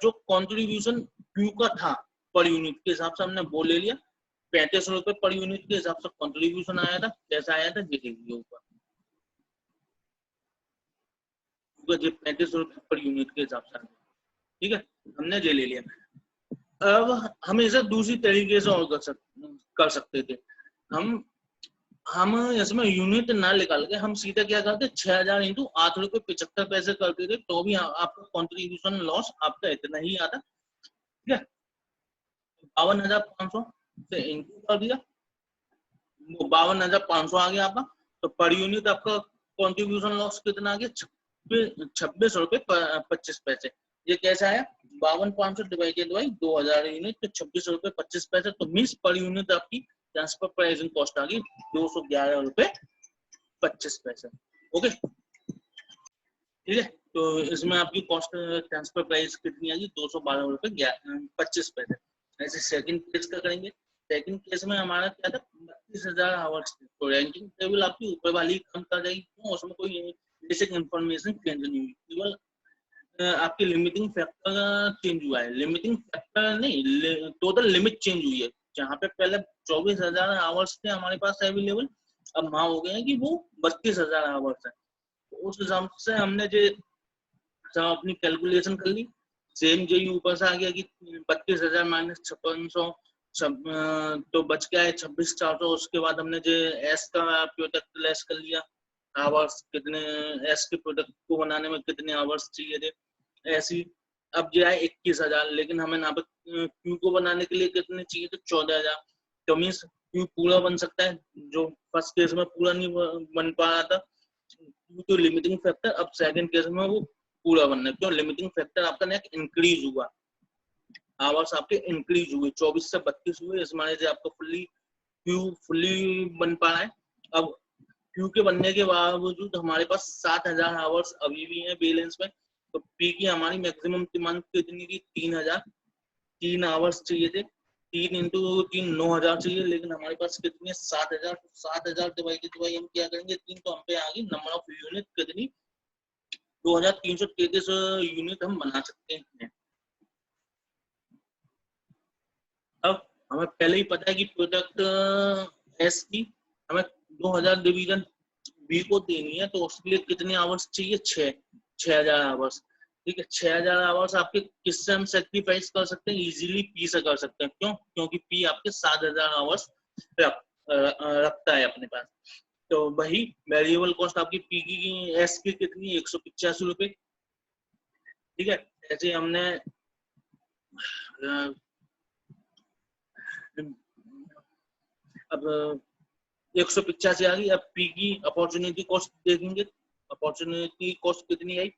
जो कॉन्ट्रीब्यूशन क्यू का था पर यूनिट के हिसाब से हमने वो ले लिया, 35 रुपए पर यूनिट के हिसाब से कॉन्ट्रीब्यूशन आया था। कैसा आया था ये देखिए ऊपर, 35 रुपए पर यूनिट के हिसाब से, ठीक है, हमने ये ले लिया। अब हम इसे दूसरी तरीके से और कर सकते थे। हम इसमें यूनिट ना निकाल के हम सीधा क्या करते, 6000 इंटू 8 रुपए 75 पैसे करते थे, तो भी आपको कॉन्ट्रीब्यूशन लॉस आपका इतना ही आता, ठीक है। 52,500 से इंटू कर दिया, 52,500 आ गया आपका। तो पर यूनिट आपका कॉन्ट्रीब्यूशन लॉस कितना आ गया, 26 रुपए 25 पैसे। ये कैसा आया, 52,500 डिवाइडेड बाई 2000 यूनिट, तो 26 रुपए 25 पैसे। तो मीन्स पर यूनिट आपकी ट्रांसफर प्राइसिंग कॉस्ट आ गई 211 रुपए 25 पैसे। ओके, ठीक है। तो इसमें आपकी कॉस्ट ट्रांसफर प्राइस कितनी आएगी, 212 रुपए 25 पैसे। ऐसे सेकंड केस का करेंगे। सेकंड केस में हमारा क्या था, 32,000 आवर्स। तो रैंकिंग टेबल आपकी ऊपर वाली कम कर जाएगी, क्यों, उसमें कोई बेसिक इंफॉर्मेशन चेंज नहीं हुई, केवल आपकी लिमिटिंग फैक्टर चेंज हुआ है। लिमिटिंग फैक्टर नहीं, टोटल लिमिट चेंज हुई है। जहाँ पे पहले 24,000 आवर्स थे हमारे पास अवेलेबल, अब वहां हो गए हैं कि वो 32,000 आवर्स है। तो उस हिसाब से हमने जो अपनी कैलकुलेशन कर ली, सेम जो ऊपर से आ गया कि 32,000 माइनस 5600, तो बच गया है 26,400। उसके बाद हमने जो एस का प्रोडक्ट लेस कर लिया, आवर्स कितने एस के प्रोडक्ट को बनाने में कितने आवर्स चाहिए थे, ऐसी अब जो है 21,000। लेकिन हमें यहाँ पे क्यू को बनाने के लिए कितने चाहिए थे, 14,000। तो मीन्स क्यू पूरा बन सकता है, जो फर्स्ट केस में पूरा नहीं बन पा रहा था क्यू, तो लिमिटिंग फैक्टर अब सेकंड केस में वो पूरा बनना है। क्यों, लिमिटिंग फैक्टर आपका नेट इंक्रीज हुआ, आवर्स आपके इंक्रीज हुए, 24 से 32 हुए, इस माने से आपका क्यू फुल्ली बन पा रहा है। अब क्यू के बनने के बावजूद हमारे पास 7,000 आवर्स अभी भी है बैलेंस में। तो पी की हमारी मैक्सिमम डिमांड कितनी थी, 3,000, 3 आवर्स चाहिए थे, 3 इंटू 3 9,000 चाहिए, लेकिन हमारे पास कितनी है, 7,000। 7,000 डिवाइडेड बाई हम क्या करेंगे 3, तो हम पे आ गई नंबर ऑफ यूनिट कितनी, 2,333 यूनिट हम बना सकते हैं। अब हमें पहले ही पता है कि प्रोडक्ट एस की हमें 2000 डिवीजन बी को देनी है, तो उसके लिए कितने आवर्स चाहिए, 6,000 आवर्स, ठीक है। 6,000 आवर्स आपके किससे हम सेक्रीफाइस कर सकते हैं, इजीली पी से कर सकते हैं। क्यों, क्योंकि पी आपके 7,000 आवर्स रखता है अपने पास। तो वही वेरिएबल कॉस्ट आपकी पी की एस की कितनी, 185 रुपए, ठीक है। ऐसे हमने अब 185 आ गई। अब पी की अपॉर्चुनिटी कॉस्ट देखेंगे, अपॉर्चुनिटी कॉस्ट कितनी आई,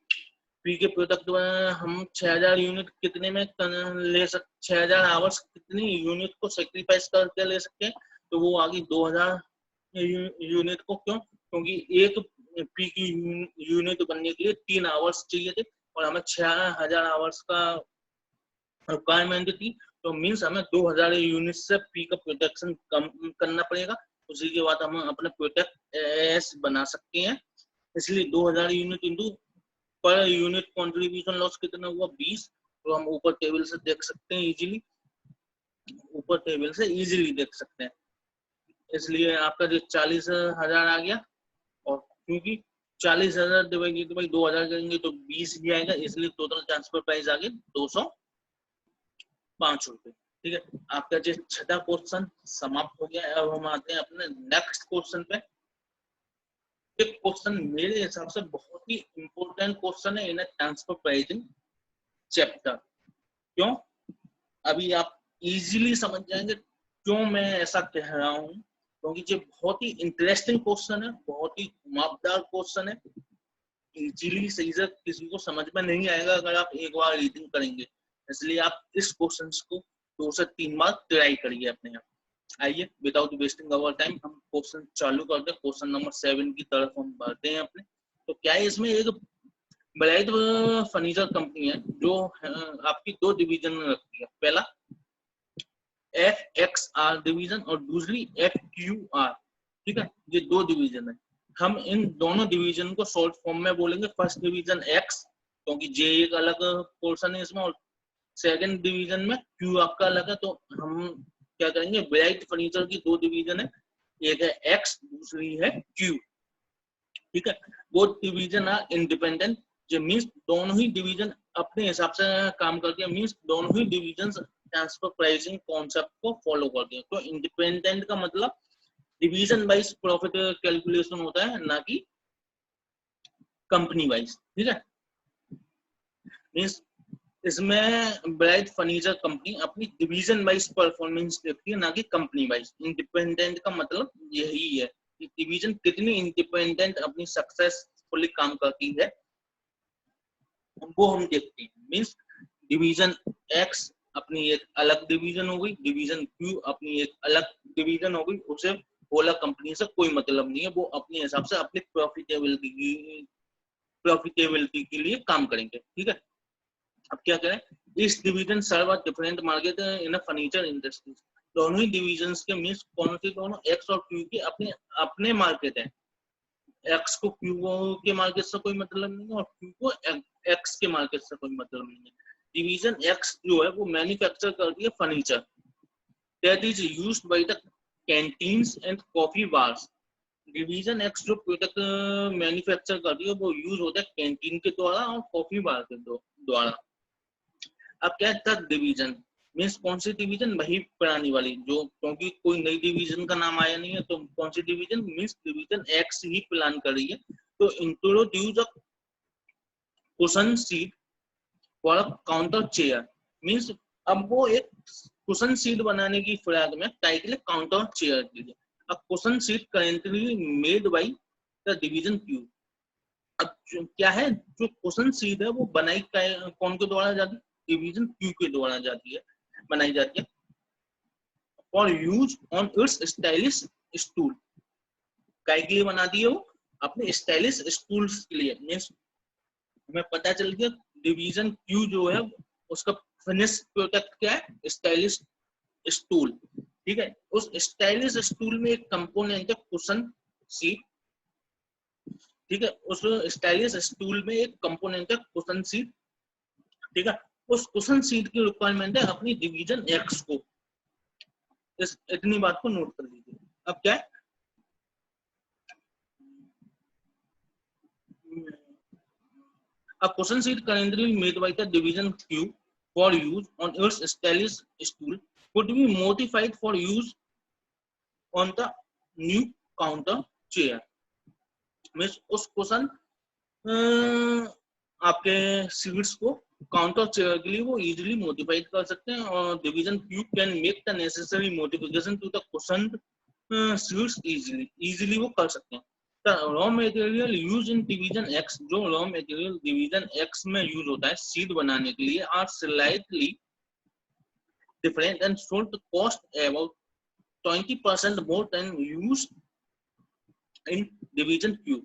पी के प्रोडक्ट में हम 6,000 यूनिट कितने में ले सकते, 6,000 आवर्स कितनी यूनिट को सेक्रीफाइस करके ले सकते हैं, तो वो आ गई 2,000 यूनिट को। क्यों, क्योंकि एक पी की यूनिट बनने के लिए 3 आवर्स चाहिए थे, और हमें 6,000 आवर्स का रिक्वायरमेंट थी। तो मीन्स हमें 2,000 यूनिट से पी का प्रोडक्शन कम करना पड़ेगा, उसी के बाद हम अपने प्रोडक्ट एस बना सकते हैं। इसलिए 2,000 unit into per unit contribution loss कितना हुआ, 20। तो हम ऊपर टेबल से देख सकते हैं इजीली, ऊपर टेबल से इजीली देख सकते हैं। इसलिए आपका जो 40,000 आ गया, और क्योंकि 40,000 डिवाइडेड बाई 2,000 करेंगे तो 20 ही आएगा, इसलिए टोटल ट्रांसफर प्राइस आ गया 205 रुपए। ठीक है, आपका जो छठा क्वेश्चन समाप्त हो गया। अब हम आते हैं अपने नेक्स्ट क्वेश्चन पे। एक क्वेश्चन मेरे हिसाब से बहुत ही इंपॉर्टेंट क्वेश्चन है इन ट्रांसफर प्राइसिंग चैप्टर। क्यों? अभी आप इजीली समझ जाएंगे क्यों मैं ऐसा कह रहा हूँ, क्योंकि ये बहुत ही इंटरेस्टिंग क्वेश्चन है, बहुत ही घुमावदार क्वेश्चन है। इजीली सही से किसी को समझ में नहीं आएगा अगर आप एक बार रीडिंग करेंगे, इसलिए आप इस क्वेश्चन को 2 से 3 बार ट्राई करिए अपने आप। आइए विदाउट वेस्टिंग आवर टाइम हम क्वेश्चन चालू करते हैं। क्वेश्चन नंबर 7 की तरफ हम बढ़ते हैं अपने। तो क्या है, इसमें एक ब्राइट फर्नीचर कंपनी है जो आपकी 2 डिवीजन में रखती है। पहला FXR डिवीजन और दूसरी FQR। ठीक है, ये 2 डिवीजन है। हम इन दोनों डिवीजन को शॉर्ट फॉर्म में बोलेंगे। फर्स्ट डिवीजन X, क्योंकि J एक अलग पोर्शन है इसमें, और सेकंड डिवीजन में Q आपका अलग है। तो हम क्या करेंगे, ब्राइट फर्नीचर की 2 डिवीजन है, एक है X, दूसरी है Q। ठीक है, बोथ डिवीजन आर इंडिपेंडेंट, जो मींस दोनों ही डिवीजन अपने हिसाब से काम करते हैं, मींस दोनों ही डिवीजन ट्रांसफर प्राइसिंग कॉन्सेप्ट को फॉलो करते हैं। तो इंडिपेंडेंट का मतलब डिवीजन वाइज प्रॉफिट कैलकुलेशन होता है, ना कि कंपनी वाइज। ठीक है, मींस इसमें ब्राइट फर्नीचर कंपनी अपनी डिवीजन वाइज परफॉर्मेंस देखती है, ना कि कंपनी वाइज। इंडिपेंडेंट का मतलब यही है कि डिवीजन कितनी इंडिपेंडेंट अपनी सक्सेसफुली काम करती है, वो हम देखते हैं। मींस डिवीजन एक्स अपनी एक अलग डिवीजन हो गई, डिवीजन क्यू अपनी एक अलग डिवीजन हो गई, उसे ओला कंपनी से कोई मतलब नहीं है, वो अपने हिसाब से अपनी प्रॉफिटेबिलिटी के लिए काम करेंगे। ठीक है, अब क्या करें, इस division serve different market in furniture industry. दोनों ही डिवीजन के मींस कौन सी, दोनों एक्स और क्यू के अपने अपने मार्केट है। एक्स को क्यू के मार्केट से कोई मतलब नहीं है, और क्यू को एक्स के मार्केट से कोई मतलब नहीं है। डिवीजन एक्स जो है वो मैन्युफैक्चर करती है furniture that is used by the canteens and coffee bars. Division x जो प्रोडक्ट मैन्युफैक्चर करती है वो यूज होता है कैंटीन के द्वारा और कॉफी बार के द्वारा। अब क्या था डिवीजन, मीन्स कौन सी डिवीजन, वही पुरानी वाली जो, क्योंकि कोई नई डिवीजन का नाम आया नहीं है, तो कौन सी डिवीजन, मीन्स डिवीजन एक्स ही प्लान कर रही है। तो introduce a cushion seat for a counter chair, means अब वो एक कुशन सीट बनाने की फिराक में टाइटल काउंटर चेयर के लिए। अब cushion seat currently made by the division Q. अब क्या है, जो कुशन सीट है वो बनाई कौन के द्वारा जाती है, डिवीजन क्यू के द्वारा जाती है, बनाई जाती है for use on it's stylish stool. काय के लिए बनाती है वो, अपने स्टाइलिश स्टूल्स के लिए। मींस हमें पता चल गया डिवीजन क्यू जो है उसका फिनिश प्रोडक्ट क्या है, स्टाइलिश स्टूल। ठीक है, उस स्टाइलिश स्टूल में एक कंपोनेंट है कुशन सीट। ठीक है, उस स्टाइलिश स्टूल में एक कंपोनेंट है कुशन सीट। ठीक है, उस कुशन सीट की रिक्वायरमेंट है अपनी डिवीजन एक्स को। इस इतनी बात को नोट कर लीजिए। अब क्या है, a cushion seat currently made by the division Q for use on its stylish stool could be modified for use on the new counter chair। Means उस कुशन आपके सीट्स को काउंटर चेयर के लिए वो इजीली मॉडिफाइड कर सकते हैं, और division Q can make the necessary modification to the cushion seats easily वो कर सकते हैं। The raw material used in division X, जो raw material division X में यूज होता है सीट बनाने के लिए, are slightly different and should cost about 20% more than used in division Q।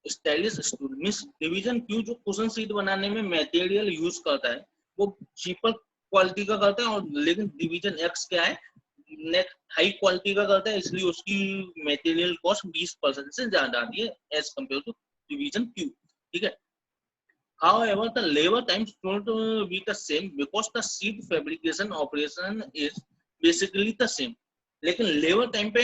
Stylish stool means division Q जो cushion seat बनाने में मटेरियल यूज करता है वो चीपर क्वालिटी का करता है, और लेकिन डिवीजन एक्स क्या है, नेट हाई क्वालिटी का करता है, इसलिए उसकी मटेरियल कॉस्ट 20% से ज्यादा आती है as compared to division Q. ठीक है, however the labor times don't be the same because the seat fabrication operation is basically the same। लेकिन लेबर टाइम पे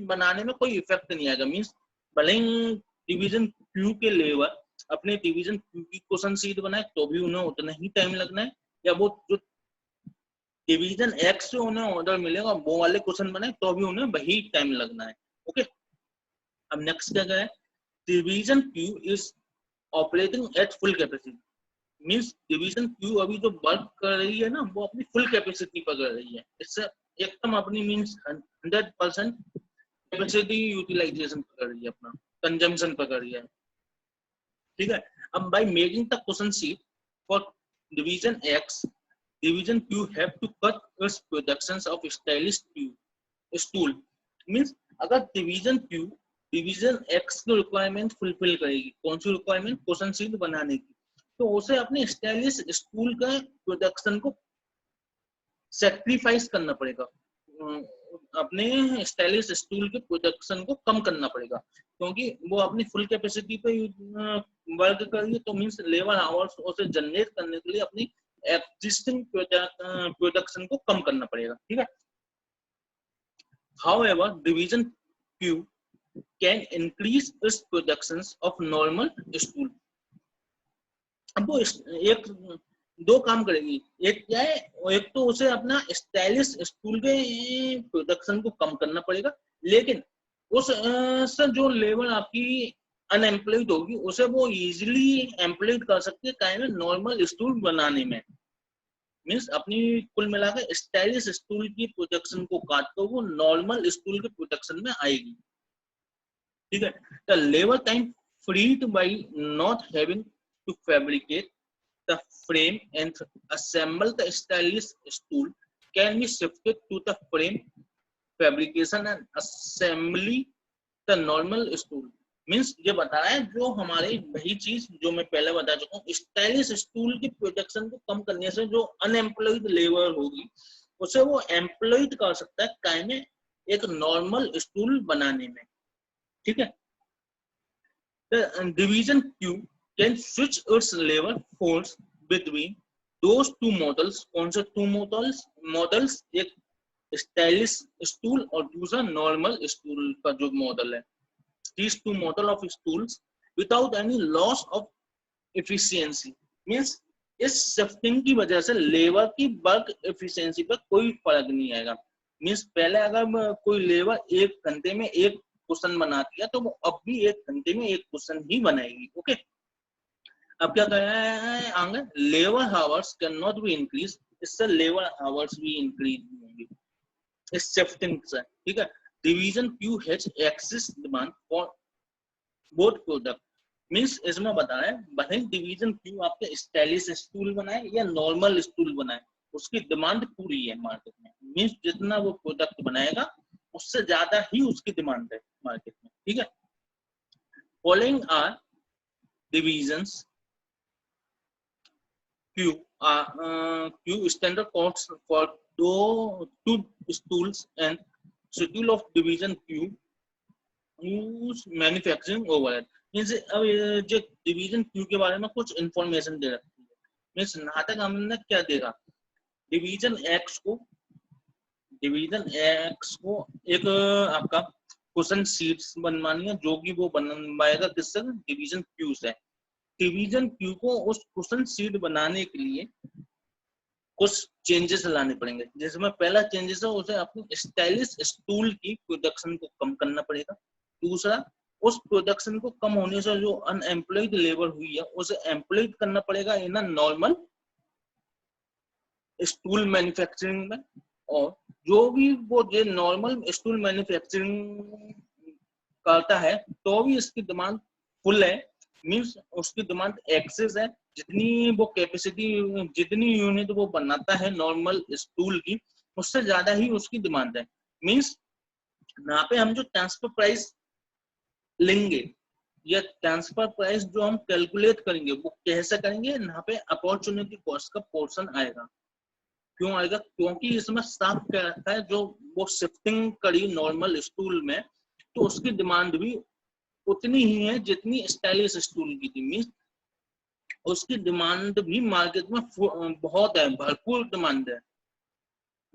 बनाने में कोई इफेक्ट नहीं आएगा। मींस भले ही डिवीजन क्यू के लेबर अपने डिवीजन क्यू की क्वेश्चन सीट बनाए तो भी उन्हें उतना ही टाइम लगना है, या वो जो डिवीजन एक्स से उन्हें ऑर्डर मिलेगा वो वाले क्वेश्चन बनाए तो भी उन्हें वही टाइम लगना है। ओके, अब नेक्स्ट क्या है, division Q is operating at full capacity. Means division Q अभी जो वर्क कर रही है ना वो अपनी फुल कैपेसिटी पर कर रही है, इससे एकदम अपनी मींस 100% कैपेसिटी यूटिलाइजेशन पर कर रही है, अपना कंजम्पशन पर कर रही है। ठीक है, अब by making the question sheet for division X, division Q have to cut its productions of stylish Q stool. Means अगर डिवीजन क्यू डिवीजन एक्स की रिक्वायरमेंट फुलफिल करेगी, कौन सी रिक्वायरमेंट, क्वेश्चन शीट बनाने की, तो उसे अपने स्टाइलिश स्टूल का प्रोडक्शन को सेक्रीफाइस करना पड़ेगा, अपने स्टाइलिश स्टूल के प्रोडक्शन को कम करना पड़ेगा, क्योंकि वो अपनी फुल कैपेसिटी पे वर्क कर रही है, तो मींस लेबर आवर्स उसे जनरेट करने के लिए अपनी एक्जिस्टिंग प्रोडक्शन को कम करना पड़ेगा। ठीक है, however division Q can increase its productions of normal stool। अब वो एक दो काम करेगी, एक क्या है, एक तो उसे अपना स्टाइलिश स्टूल के प्रोडक्शन को कम करना पड़ेगा, लेकिन उस से जो लेबर आपकी अनएम्प्लॉयड होगी उसे वो इजीली एम्प्लॉयड कर सकती है क्या में, नॉर्मल स्टूल बनाने में। मींस अपनी कुल मिलाकर स्टाइलिश स्टूल की प्रोडक्शन को काट कर वो नॉर्मल स्टूल के प्रोडक्शन में आएगी। ठीक है, the labour time freed by not having to fabricate the frame and assemble the stylish stool can be shifted to the frame fabrication and assembly the normal stool। Means ये बता रहा है जो हमारे वही चीज जो मैं पहले बता चुका हूँ, स्टाइलिश स्टूल की प्रोडक्शन को कम करने से जो अनएम्प्लॉयड लेबर होगी उसे वो एम्प्लॉयड कर सकता है काय में, एक नॉर्मल स्टूल बनाने में। ठीक है, division Q can switch its labor force between those two models। कौन से two models, एक स्टाइलिश स्टूल और दूसरा नॉर्मल स्टूल का जो मॉडल है, these two model of stools without any loss of efficiency। Means इस शिफ्टिंग की वजह से लेबर की वर्क एफिशिएंसी पर कोई फर्क नहीं आएगा। मींस पहले अगर कोई लेबर एक घंटे में एक क्वेश्चन बनाती है तो वो अब भी एक घंटे में एक क्वेश्चन ही बनाएगी। ओके, अब क्या कह रहा है आगे, labour hours can not be increase, इससे लेबर आवर्स भी इंक्रीज होंगे इस शिफ्टिंग से। ठीक है, division Q has excess demand for both product. Means इसमें बता रहे हैं भले डिवीजन क्यू आपके स्टाइलिश स्टूल बनाए या नॉर्मल स्टूल बनाए, उसकी डिमांड पूरी है मार्केट में। मींस जितना वो प्रोडक्ट बनाएगा उससे ज्यादा ही उसकी डिमांड है मार्केट में। ठीक है, following are divisions Q standard codes for two stools and schedule of division Q use manufacturing overhead। Means अब जो डिवीजन Q के बारे में कुछ इंफॉर्मेशन दे रखी है। मींस यहाँ तक हमने क्या देखा, डिवीजन X को एक आपका क्वेश्चन शीट्स बनवानी है जो कि वो बनवाएगा किससे, डिवीजन Q से। डिवीजन क्यू को उस क्वेश्चन शीट बनाने के लिए कुछ चेंजेस लाने पड़ेंगे, जिसमें पहला चेंजेस है उसे अपनी स्टाइलिश स्टूल की प्रोडक्शन को कम करना पड़ेगा। दूसरा, उस प्रोडक्शन को कम होने से जो अनएम्प्लॉयड लेबर हुई है उसे एम्प्लॉयड करना पड़ेगा इन अ नॉर्मल स्टूल मैन्युफैक्चरिंग में। और जो भी वो जो नॉर्मल स्टूल मैन्युफैक्चरिंग करता है तो भी इसकी डिमांड फुल है, मींस उसकी डिमांड एक्सेस है, जितनी वो कैपेसिटी जितनी यूनिट वो बनाता है नॉर्मल स्टूल की उससे ज्यादा ही उसकी डिमांड है। मींस यहाँ पे हम जो ट्रांसफर प्राइस लेंगे या ट्रांसफर प्राइस जो हम कैलकुलेट करेंगे वो कैसे करेंगे, यहाँ पे अपॉर्चुनिटी कॉस्ट का पोर्शन आएगा। क्यों आएगा, क्योंकि इसमें साफ कह रखा है जो वो शिफ्टिंग करी नॉर्मल स्टूल में तो उसकी डिमांड भी उतनी ही है जितनी स्टाइलिश स्टूल की थी। मींस उसकी डिमांड भी मार्केट में बहुत है, भरपूर डिमांड है।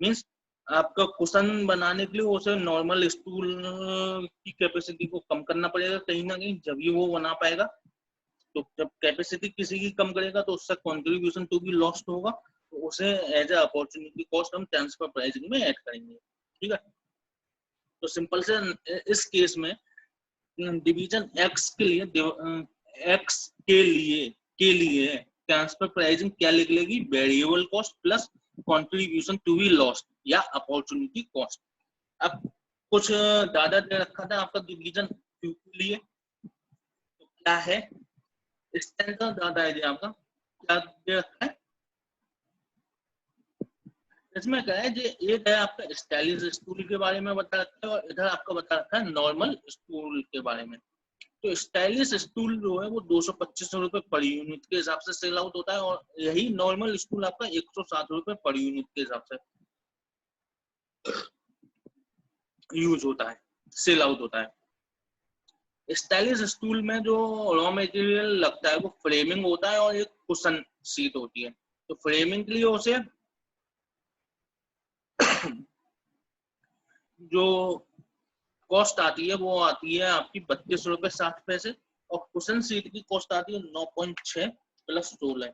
मींस आपका कुशन बनाने के लिए उसे नॉर्मल स्टूल की कैपेसिटी को कम करना पड़ेगा कहीं ना कहीं, जब ये वो बना पाएगा। तो जब कैपेसिटी किसी की कम करेगा तो उसका कंट्रीब्यूशन टू बी लॉस्ट होगा, तो उसे एज ए अपॉर्चुनिटी कॉस्ट हम ट्रांसफर प्राइसिंग में ऐड करेंगे। ठीक है, तो सिंपल से इस केस में डिवीजन एक्स के लिए ट्रांसफर प्राइसिंग क्या निकलेगी, variable cost plus contribution to be lost या अपॉर्चुनिटी कॉस्ट। अब कुछ ज्यादा दे रखा था आपका डिवीजन क्यू के लिए, तो क्या है स्टैंडर्ड ज्यादा है आपका, क्या दे रखा है इसमें, क्या है जी, एक है आपका स्टाइलिश स्टूल के बारे में बता रखा है और इधर आपका बता रखा है नॉर्मल स्टूल के बारे में। तो स्टाइलिश स्टूल जो है वो 225 रुपए पर यूनिट के हिसाब से सेल आउट होता है, और यही नॉर्मल स्टूल आपका 160 रुपए पर यूनिट के हिसाब से यूज होता है, सेल आउट होता है। स्टाइलिश स्टूल में जो रॉ मटेरियल लगता है वो फ्रेमिंग होता है और एक कुशन सीट होती है। तो फ्रेमिंग के लिए उसे जो कॉस्ट आती है वो आती है आपकी 32 रुपए 60 पैसे, और कुशन सीट की कॉस्ट आती है 9.6 प्लस 16,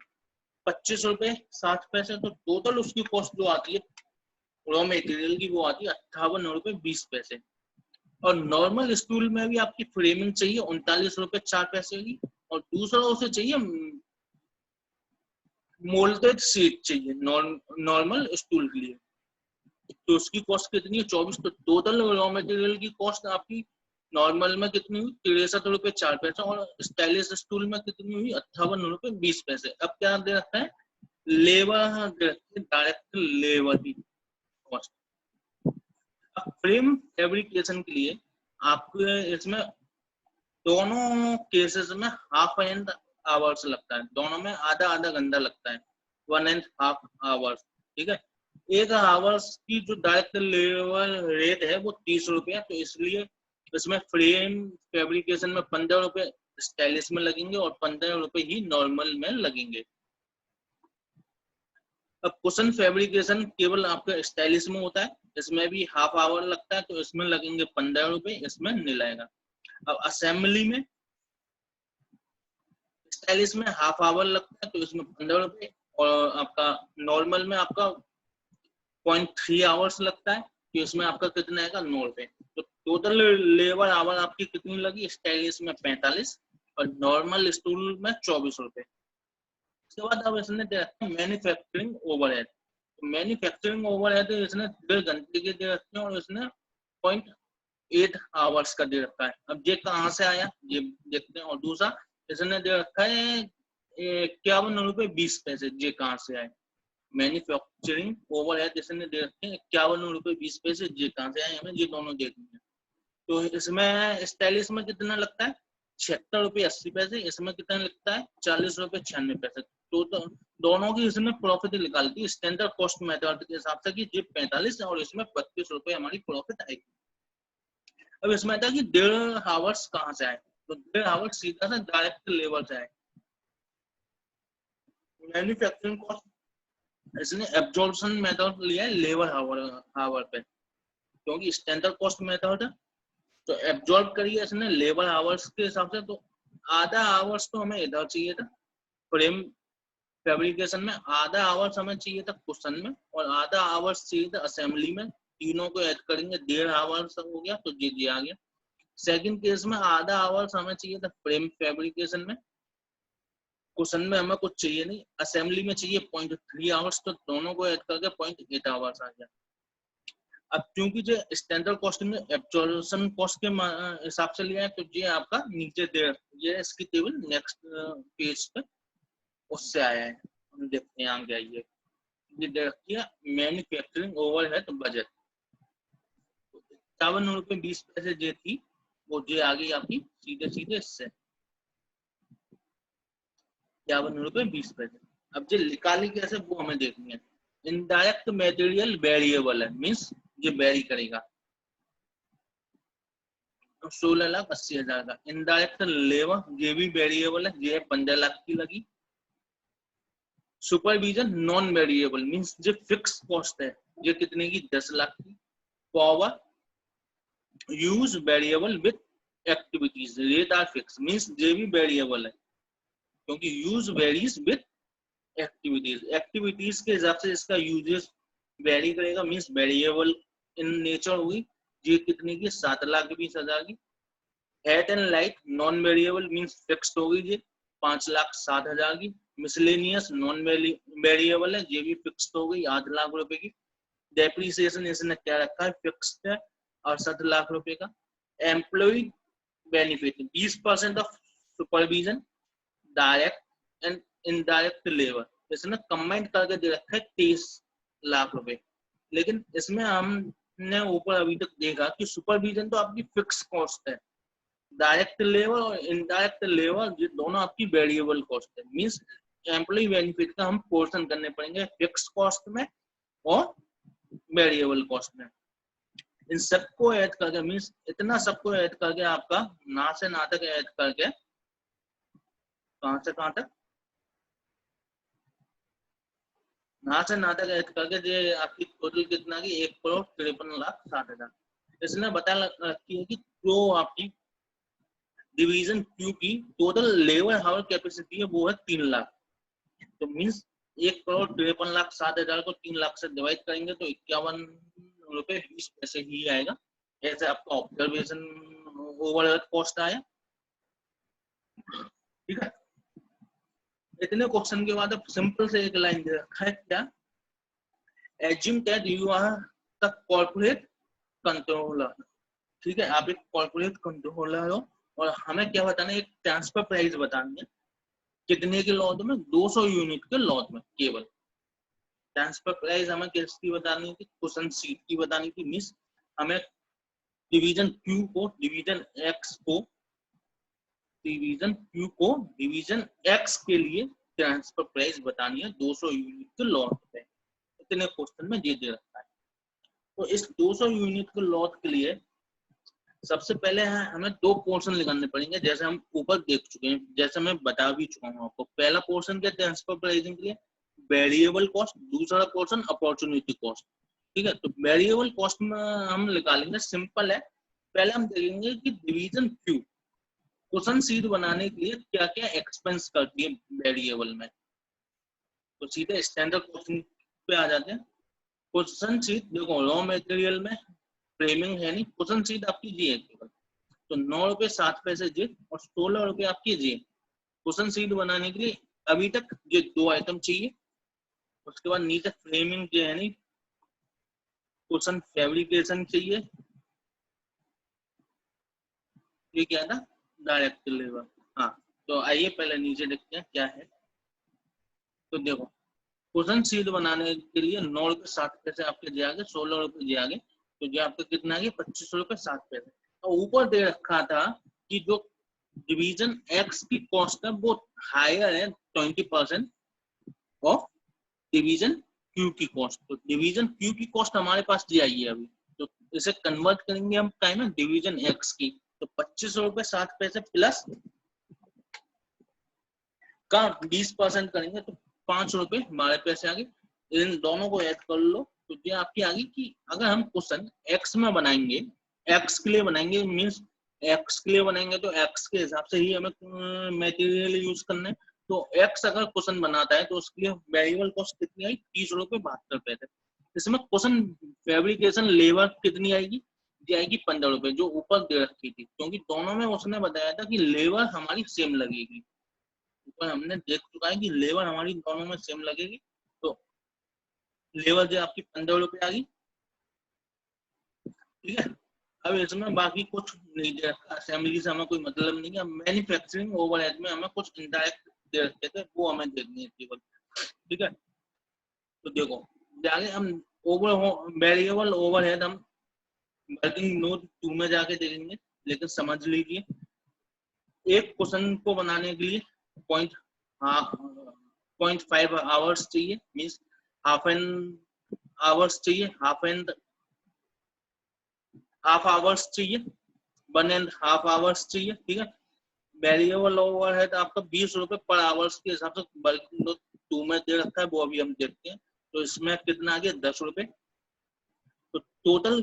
25 रुपए 60 पैसे। तो टोटल उसकी कॉस्ट जो आती है रॉ मटेरियल की वो आती है 58 रुपए 20 पैसे। और नॉर्मल स्टूल में भी आपकी फ्रेमिंग चाहिए 39 रुपए 4 पैसे की, और दूसरा उसे चाहिए मोल्टेड सीट चाहिए नॉर्मल स्टूल के लिए, तो उसकी कॉस्ट कितनी है 24। तो टोटल रॉ मटेरियल की कॉस्ट आपकी नॉर्मल में कितनी हुई 63 रुपए 4 पैसे, और स्टाइलिश स्टूल में कितनी हुई 58 रुपए 20 पैसे। अब क्या दे रखा है लेबर दे रखी है, डायरेक्ट लेबर की कॉस्ट। अब फ्रेम फैब्रिकेशन के लिए आपको इसमें दोनों केसेस में हाफ एंड आवर्स लगता है, दोनों में आधा आधा घंटा लगता है, 1.5 आवर्स। ठीक है, एक आवर्स की जो डायरेक्ट लेबर रेट है वो 30 रुपये है, तो इसलिए इसमें फ्रेम फैब्रिकेशन में 15 रुपये स्टाइलिश में लगेंगे और 15 रुपये ही नॉर्मल में लगेंगे। अब कुशन फैब्रिकेशन केवल आपका स्टाइलिश में होता है, इसमें भी हाफ आवर लगता है, तो इसमें लगेंगे 15 रुपये, इसमें नहीं लगेगा। अब असेंबली में स्टाइलिश में हाफ आवर लगता है, तो इसमें 15 रुपये, और आपका नॉर्मल में आपका 0.3 आवर्स लगता है, तो इसमें आपका कितना आएगा 9 रुपये। तो टोटल लेबर आवर आपकी कितनी लगी स्टाइलिश में 45 और नॉर्मल स्टूल में 24 रुपये। उसके बाद अब इसने दे रखा है मैन्युफैक्चरिंग ओवरहेड। तो मैन्युफैक्चरिंग ओवरहेड इसने 1.5 घंटे के दे रखे हैं और इसने 0.8 आवर्स का दे रखा है। अब ये कहाँ से आया ये देखते हैं। और दूसरा इसने दे रखा है 51 रुपए 20 पैसे, ये कहाँ से आए मैन्युफैक्चरिंग ओवरहेड इसने दे रखे हैं 51 रुपए 20 पैसे, ये कहाँ से आए हमें ये दोनों देखने हैं। तो इसमें स्टाइलिश में कितना लगता है 76 रुपए 80 पैसे, इसमें कितना लगता है 40 रुपए 96 पैसे। तो दोनों की इसने प्रॉफिट निकालती है स्टैंडर्ड कॉस्ट मेथड के हिसाब से कि ये 45 है और इसमें 32 रुपए हमारी प्रॉफिट आएगी। अब इसमें आता है कि 1.5 आवर्स कहाँ से आए, तो 1.5 आवर्स सीधा सा डायरेक्ट लेबर से आए। मैन्युफैक्चरिंग कॉस्ट इसने एब्जॉर्प्शन मेथड लिया है लेबर आवर पे, क्योंकि स्टैंडर्ड कॉस्ट मेथड है, तो एब्जॉर्ब करिए इसने लेबर आवर्स के हिसाब से। तो आधा आवर्स तो हमें इधर चाहिए था फ्रेम फैब्रिकेशन में, आधा आवर्स हमें चाहिए था कुशन में, और आधा आवर्स चाहिए था असेंबली में। तीनों को ऐड करेंगे 1.5 आवर्स हो गया, तो ये आ गया। सेकंड केस में आधा आवर्स हमें चाहिए था फ्रेम फैब्रिकेशन में, कुशन में हमें कुछ चाहिए नहीं, असेंबली में चाहिए 0.3 आवर्स, तो दोनों को ऐड करके 0.8 आवर्स आ गया। अब क्योंकि जो स्टैंडर्ड कॉस्ट में एब्जॉर्प्शन कॉस्ट के हिसाब से लिया है, तो ये आपका नीचे दे ये इसकी टेबल नेक्स्ट पेज पे उससे आया है। हम देखते हैं आगे आइए, ये दे रखी है मैन्युफैक्चरिंग ओवरहेड बजट। 51 रुपए 20 पैसे जो थी वो जे आ गई आपकी सीधे सीधे इससे 51 रुपए 20 पैसे। अब जो निकाली कैसे वो हमें देखनी है। इनडायरेक्ट मटेरियल वेरिएबल है, मीन्स ये वेरी करेगा। 16,80,000 का इनडायरेक्ट लेबर ये भी वेरिएबल है, ये 15 लाख की लगी। सुपरविजन नॉन वेरिएबल मींस जो फिक्स कॉस्ट है, ये कितने की 10 लाख की। Power use variable with activities, rate are fix means ये भी वेरिएबल है क्योंकि use varies with activities, activities के हिसाब से इसका यूजेस वेरी करेगा मींस वेरिएबल इन नेचर हुई। ये कितने की 7,20,000 की। Heat and light non variable means fixed होगी, ये 5,07,000 की। मिसलेनियस नॉन वेरिएबल है, ये भी फिक्स्ड हो गई 8 लाख रुपए की। डेप्रिसिएशन इसने क्या रखा है, फिक्स्ड है 68 लाख रुपए का। Employ benefit 20% of supervision direct and indirect labour, इसने कंबाइंड करके दे रखा है 23 लाख रुपए। लेकिन इसमें हमने ऊपर अभी तक देखा कि सुपरविजन तो आपकी फिक्स कॉस्ट है, डायरेक्ट लेबर और इनडायरेक्ट लेबर ये दोनों आपकी वेरिएबल कॉस्ट है। मींस एम्प्लॉय बेनिफिट का हम पोर्शन करने पड़ेंगे फिक्स कॉस्ट में और वेरिएबल कॉस्ट में। इन सबको ऐड करके मींस इतना सबको ऐड करके आपका ना से ना तक ऐड करके, कहां से कहां तक, ना से ना तक ऐड करके ये आपकी टोटल कितना की 1,53,60,000। इसने बता रखी है कि जो आपकी डिवीजन क्यू की टोटल लेबर हावर कैपेसिटी है वो है 3 लाख। तो मींस 1,53,60,000 को 3 लाख से डिवाइड करेंगे तो 51 रुपए 20 पैसे ही आएगा। ऐसे आपका ऑब्जर्वेशन ओवरहेड कॉस्ट आया। ठीक है, इतने क्वेश्चन के बाद अब सिंपल से एक लाइन दे रखा है क्या, assume that you are the corporate controller. ठीक है, आप एक कॉर्पोरेट कंट्रोलर हो और हमें क्या बताना है, एक ट्रांसफर प्राइस बतानी है कितने के लॉट में, 200 यूनिट के लॉट में केवल। ट्रांसफर प्राइस हमें किसकी बतानी थी, क्वेश्चन सीट की बतानी थी। मींस हमें डिवीजन क्यू को डिवीजन एक्स को डिवीजन एक्स के लिए ट्रांसफर प्राइस बतानी है 200 यूनिट के लॉट पे। इतने क्वेश्चन में ये दे रखा है। तो इस 200 यूनिट के लॉट के लिए सबसे पहले हमें 2 पोर्शन निकालने पड़ेंगे, जैसे हम ऊपर देख चुके हैं, जैसे मैं बता भी चुका हूँ आपको। पहला पोर्शन क्या ट्रांसफर प्राइसिंग के लिए वेरिएबल कॉस्ट, दूसरा पोर्शन अपॉर्चुनिटी कॉस्ट। ठीक है, तो वेरिएबल कॉस्ट में हम निकालेंगे, सिंपल है। पहले हम देखेंगे कि डिवीजन क्यू क्वेश्चन सीट बनाने के लिए क्या क्या एक्सपेंस करती है वेरिएबल में। तो सीधे स्टैंडर्ड क्वेश्चन पे आ जाते हैं। क्वेश्चन सीट देखो, रॉ मटेरियल में फ्रेमिंग है नहीं, क्वेश्चन सीट आपकी जी है केवल, तो 9 रुपए 7 पैसे जी और 16 रुपए आपकी जी। क्वेश्चन सीट बनाने के लिए अभी तक ये 2 आइटम चाहिए। उसके बाद नीचे फ्रेमिंग जो है नहीं, क्वेश्चन फैब्रिकेशन चाहिए। ये क्या था, डायरेक्ट लेबर। हाँ, तो आइए पहले नीचे देखते हैं क्या है। तो देखो, क्वेश्चन सीट बनाने के लिए 9 रुपए 7 पैसे आपके जे आगे, 16 रुपए जे आगे, तो जो आपका कितना आ गया 25 रुपए 7 पैसे। और ऊपर दे रखा था कि जो डिवीजन एक्स की कॉस्ट है वो हायर है 20% ऑफ डिवीजन क्यू की कॉस्ट। तो डिवीजन क्यू की कॉस्ट हमारे पास दी आई है अभी, तो इसे कन्वर्ट करेंगे हम टाइम है डिवीजन एक्स की, तो 25 रुपए 7 पैसे प्लस का 20% करेंगे तो 5 रुपए 12 पैसे आ गए। इन दोनों को ऐड कर लो तो ये आपकी आ गई कि अगर हम क्वेश्चन एक्स में बनाएंगे, एक्स के लिए बनाएंगे मींस एक्स के लिए बनाएंगे तो एक्स के हिसाब से ही हमें मटेरियल यूज करना है। तो एक्स अगर क्वेश्चन बनाता है तो उसके लिए वेरिएबल कॉस्ट कितनी आई, 30 रुपए 72 पैसे। इसमें क्वेश्चन फैब्रिकेशन लेबर कितनी आएगी, ये आएगी 15 रुपए, जो ऊपर दे रखी थी, क्योंकि दोनों में उसने बताया था कि लेबर हमारी सेम लगेगी। ऊपर हमने देख चुका है कि लेबर हमारी दोनों में सेम लगेगी, तो लेबर जो आपकी 15 रुपए आ गई। ठीक है, अब इसमें बाकी कुछ नहीं दे रखा, असेंबली से हमें कोई मतलब नहीं है। मैन्युफैक्चरिंग ओवरहेड में हमें कुछ इनडायरेक्ट दे रखे थे, वो हमें देखनी है केवल। ठीक है, तो देखो जाके हम वेरिएबल ओवरहेड हम वर्किंग नोट 2 में जाके देखेंगे। लेकिन समझ लीजिए, एक क्वेश्चन को बनाने के लिए 0.5 आवर्स चाहिए, मीन्स हाफ एन आवर्स चाहिए, हाफ आवर्स चाहिए, 1.5 आवर्स चाहिए। ठीक है, वेरिएबल ओवरहेड आपका 20 रुपए पर आवर्स के हिसाब से वर्किंग नोट 2 में दे रखा है वो अभी हम देखते हैं। तो इसमें कितना आ गया 10 रुपए। तो टोटल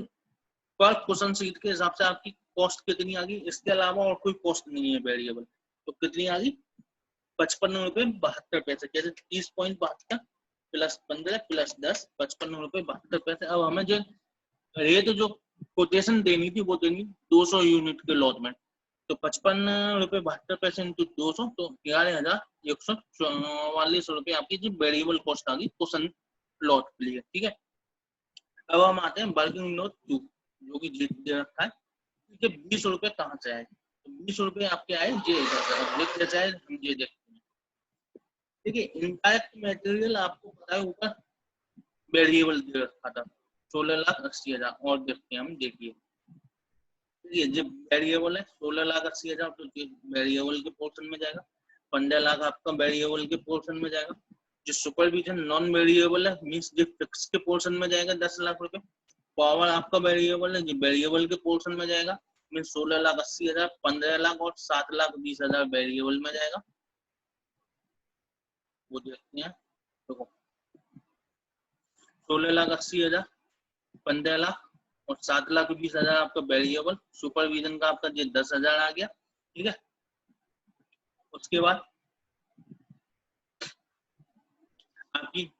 पर क्वेश्चन सीट के हिसाब से आपकी कॉस्ट कितनी आ गई, इसके अलावा और कोई कॉस्ट नहीं है वेरिएबल। तो कितनी आ गई 55 रुपए 72 पैसे। कैसे 30.72 प्लस 15 प्लस 10 55 रुपए 72 पैसे। अब हमें जो रेट जो कोटेशन देनी थी वो देनी 200 यूनिट के लॉट में। तो 55 रुपए 72 पैसे इंटू 200 तो 11,144 रुपए आपकी जो वेरिएबल कॉस्ट आ गई क्वेश्चन लॉट के लिए। ठीक है, अब हम आते हैं वर्किंग नोट 2 जो कि दे रखा है। ठीक है, 20 रुपए कहाँ से आए? तो 20 रुपए आपके आए ये कैसे आए हम ये देखते हैं। ठीक है, इनडायरेक्ट मटेरियल आपको पता है ऊपर वेरिएबल दे रखा था 16,80,000 और देखते हैं हम। देखिए ये जो वेरिएबल है 16,80,000 तो वेरिएबल के पोर्शन में जाएगा। 15 लाख आपका वेरिएबल के पोर्शन में जाएगा। जो सुपरविजन नॉन वेरिएबल है मींस जो फिक्स के पोर्शन में जाएगा 10 लाख रुपए। पावर आपका वेरिएबल है जो वेरिएबल के पोर्शन में जाएगा मींस 16,80,000 15 लाख और 7,20,000 वेरिएबल में जाएगा। वो देखते हैं। देखो 16,80,000 15 लाख और 7,20,000 आपका वेरिएबल। सुपरविजन का आपका 10,000 आ गया। ठीक है, उसके बाद आपकी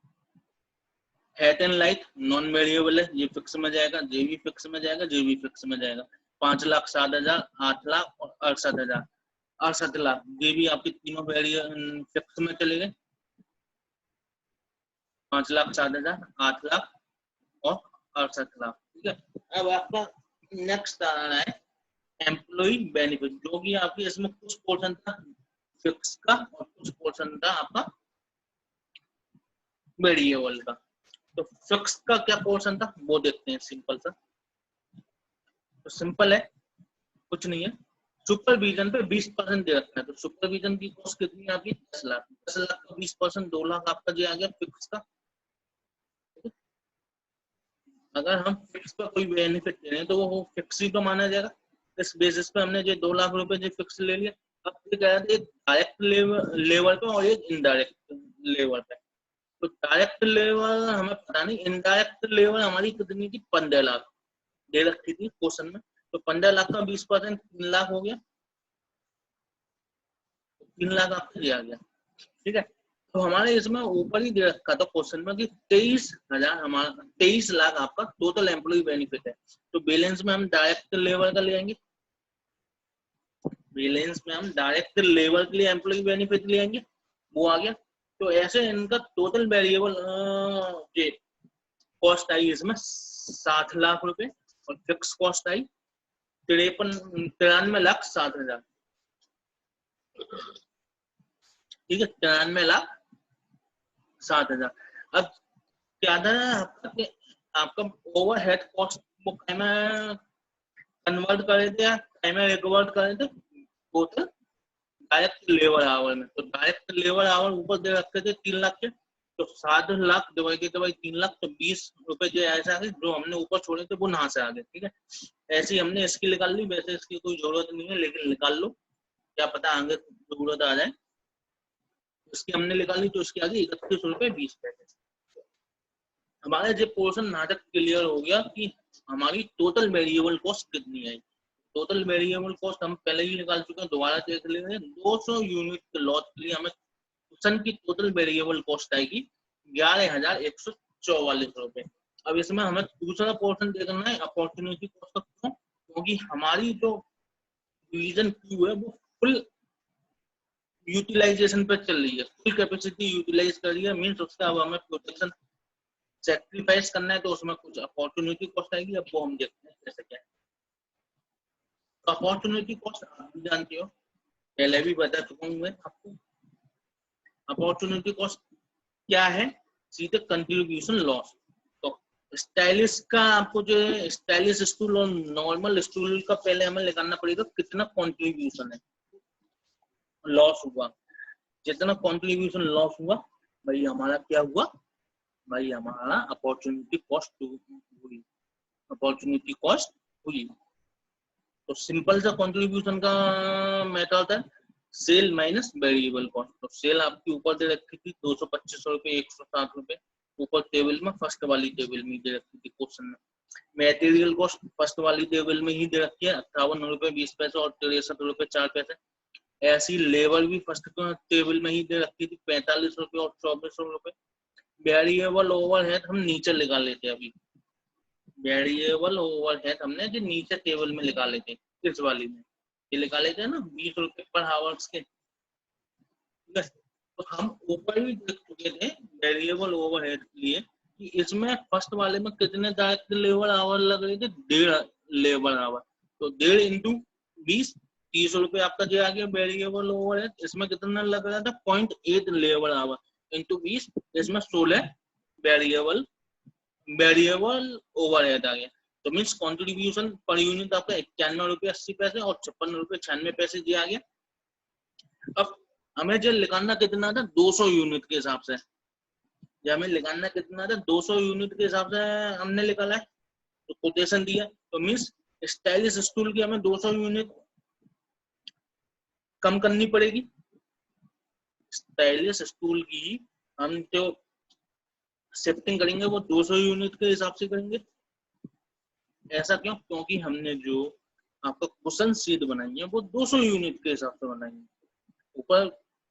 hate and light non variable है ये फिक्स में जाएगा। जे भी फिक्स में जाएगा, जे भी फिक्स में जाएगा। 5,07,000 8 लाख और 68,000 68 लाख ये भी आपके तीनों वेरिएबल फिक्स में चले गए। 5,07,000 8 लाख और 68 लाख। ठीक है, अब आपका नेक्स्ट आ रहा है एम्प्लॉय बेनिफिट जो कि आपकी इसमें कुछ पोर्शन था फिक्स का और कुछ पोर्शन था आपका वेरिएबल का। तो फिक्स का क्या पोर्शन था वो देखते हैं सिंपल सा। तो सिंपल है, कुछ नहीं है। सुपरविजन पे 20% दे रखना है। तो सुपरविजन की कॉस्ट कितनी है आपकी 10 लाख। 10 लाख का 20% 2 लाख आपका जो आ गया फिक्स का। अगर हम फिक्स पर कोई बेनिफिट दे रहे हैं तो वो फिक्स ही तो माना जाएगा। इस बेसिस पे हमने जो 2 लाख रुपए जो फिक्स ले लिया। अब ये कह रहे थे डायरेक्ट लेवल पे और एक इनडायरेक्ट लेवल पे। तो डायरेक्ट लेवल हमें पता नहीं, इनडायरेक्ट लेवल हमारी कितनी थी 15 लाख दे रखी थी क्वेश्चन में। तो 15 लाख का 20% 3 लाख हो गया। 3 लाख आपको दिया गया। ठीक है, तो हमारे इसमें ऊपर ही दे रखा था क्वेश्चन में कि 23,000 हमारा 23 लाख आपका टोटल एम्प्लॉय बेनिफिट है। तो बैलेंस में हम डायरेक्ट लेवल का ले आएंगे। बैलेंस में हम डायरेक्ट लेवल के लिए एम्प्लॉय बेनिफिट ले आएंगे, वो आ गया। तो ऐसे इनका टोटल वेरिएबल कॉस्ट आई इसमें 7 लाख रुपए और फिक्स कॉस्ट आई 93,07,000। ठीक है, 93,07,000। अब क्या था आपका ओवरहेड कॉस्ट को में कन्वर्ट करे थे या में रिकवर्ट करे थे टोटल डायरेक्ट लेबर आवर में। तो डायरेक्ट लेबर आवर ऊपर दे रखे थे 3 लाख के। तो 7 लाख डिवाइडेड बाई 3 लाख तो 20 रुपए जो ऐसे आ गए जो हमने ऊपर छोड़े थे वो यहाँ से आ गए। ठीक है, ऐसे ही हमने इसकी निकाल ली। वैसे इसकी कोई जरूरत नहीं है लेकिन निकाल लो, क्या पता आगे जरूरत आ जाए। इसकी हमने निकाल ली तो इसकी आ गई 31 रुपए 20 पैसे। हमारा जो पोर्शन नाटक क्लियर हो गया कि हमारी टोटल वेरिएबल कॉस्ट कितनी आई। टोटल वेरिएबल कॉस्ट हम पहले ही निकाल चुके हैं, दोबारा देख लेंगे। 200 यूनिट के लॉट के लिए हमें क्वेश्चन की टोटल वेरिएबल कॉस्ट आएगी 11,144 रुपए। अब इसमें हमें दूसरा पोर्शन देखना है अपॉर्चुनिटी कॉस्ट का, क्योंकि हमारी जो डिवीजन क्यू है वो फुल यूटिलाइजेशन पे चल रही है, फुल कैपेसिटी यूटिलाइज कर रही है। मीन्स उसका अब हमें प्रोटेक्शन सैक्रिफाइस करना है तो उसमें कुछ अपॉर्चुनिटी कॉस्ट आएगी। अब वो हम देखते हैं कैसे क्या है। तो अपॉर्चुनिटी कॉस्ट आप भी जानते हो, पहले भी बता चुका हूँ मैं आपको। अपॉर्चुनिटी कॉस्ट क्या है, सीधे कंट्रीब्यूशन लॉस। तो स्टाइलिश का आपको जो है स्टाइलिश स्टूल और नॉर्मल स्टूल का पहले हमें निकालना पड़ेगा कितना कंट्रीब्यूशन है लॉस हुआ। जितना कंट्रीब्यूशन लॉस हुआ भाई हमारा क्या हुआ, भाई हमारा अपॉर्चुनिटी कॉस्ट हुई। अपॉर्चुनिटी कॉस्ट हुई। तो सिंपल सा कंट्रीब्यूशन का मेथड है, सेल माइनस वेरिएबल कॉस्ट। तो सेल आपकी ऊपर दे रखी थी 225 रुपए, 107 रुपए ऊपर टेबल में, फर्स्ट वाली टेबल में दे रखी थी क्वेश्चन में। मटेरियल कॉस्ट फर्स्ट वाली टेबल में ही दे रखी है 58 रुपए 20 पैसे और 63 रुपए 4 पैसे। ऐसी लेबर भी फर्स्ट टेबल में ही दे रखी थी 45 रुपए और 24 रुपए। वेरिएबल ओवरहेड हम नीचे लगा लेते हैं, अभी वेरिएबल ओवरहेड हमने जो नीचे टेबल में लगा लेते हैं, किस वाली में ये लगा लेते हैं ना 20 रुपए पर आवर्स के। तो हम ऊपर भी देख चुके थे वेरिएबल ओवरहेड के लिए कि इसमें फर्स्ट वाले में कितने डायरेक्ट लेबर आवर लग रहे थे, 1.5 लेबर आवर। तो 1.5 इंटू 20 30 रुपए आपका जो आ गया वेरिएबल ओवरहेड। इसमें कितना लग रहा था 0.8 लेबर आवर इंटू 20, इसमें 16 वेरिएबल ओवरहेड आ गया। तो मीन्स कॉन्ट्रीब्यूशन पर यूनिट आपका 91 रुपए 80 पैसे और 56 रुपए 96 पैसे दिया गया। अब हमें जो लिखाना कितना था 200 यूनिट के हिसाब से, जो हमें लिखाना कितना था 200 यूनिट के हिसाब से हमने निकाला है, तो कोटेशन दिया। तो मीन्स स्टाइलिश स्टूल की हमें 200 यूनिट कम करनी पड़ेगी। स्टाइलिश स्टूल की हम जो शिफ्टिंग करेंगे वो 200 यूनिट के हिसाब से करेंगे। ऐसा क्यों? क्योंकि हमने जो आपका कुशन सीट बनाई है वो 200 यूनिट के हिसाब से बनाई है। ऊपर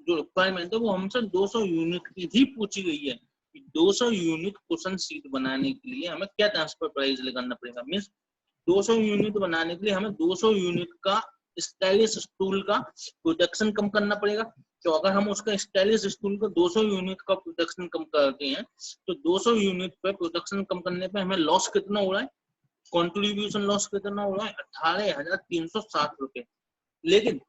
जो रिक्वायरमेंट है वो हमसे 200 यूनिट की ही पूछी गई है कि 200 यूनिट कुशन सीट बनाने के लिए हमें क्या ट्रांसफर प्राइस लगाना पड़ेगा। मीन्स 200 यूनिट बनाने के लिए हमें 200 यूनिट का स्टाइलिश स्टूल का प्रोडक्शन कम करना पड़ेगा। तो अगर हम उसका स्टाइलिश स्टूल का 200 यूनिट का प्रोडक्शन कम करते हैं तो 200 यूनिट पे प्रोडक्शन कम करने पे हमें लॉस कितना हो रहा है, कंट्रीब्यूशन लॉस कितना हो रहा है 18,360 रुपए। लेकिन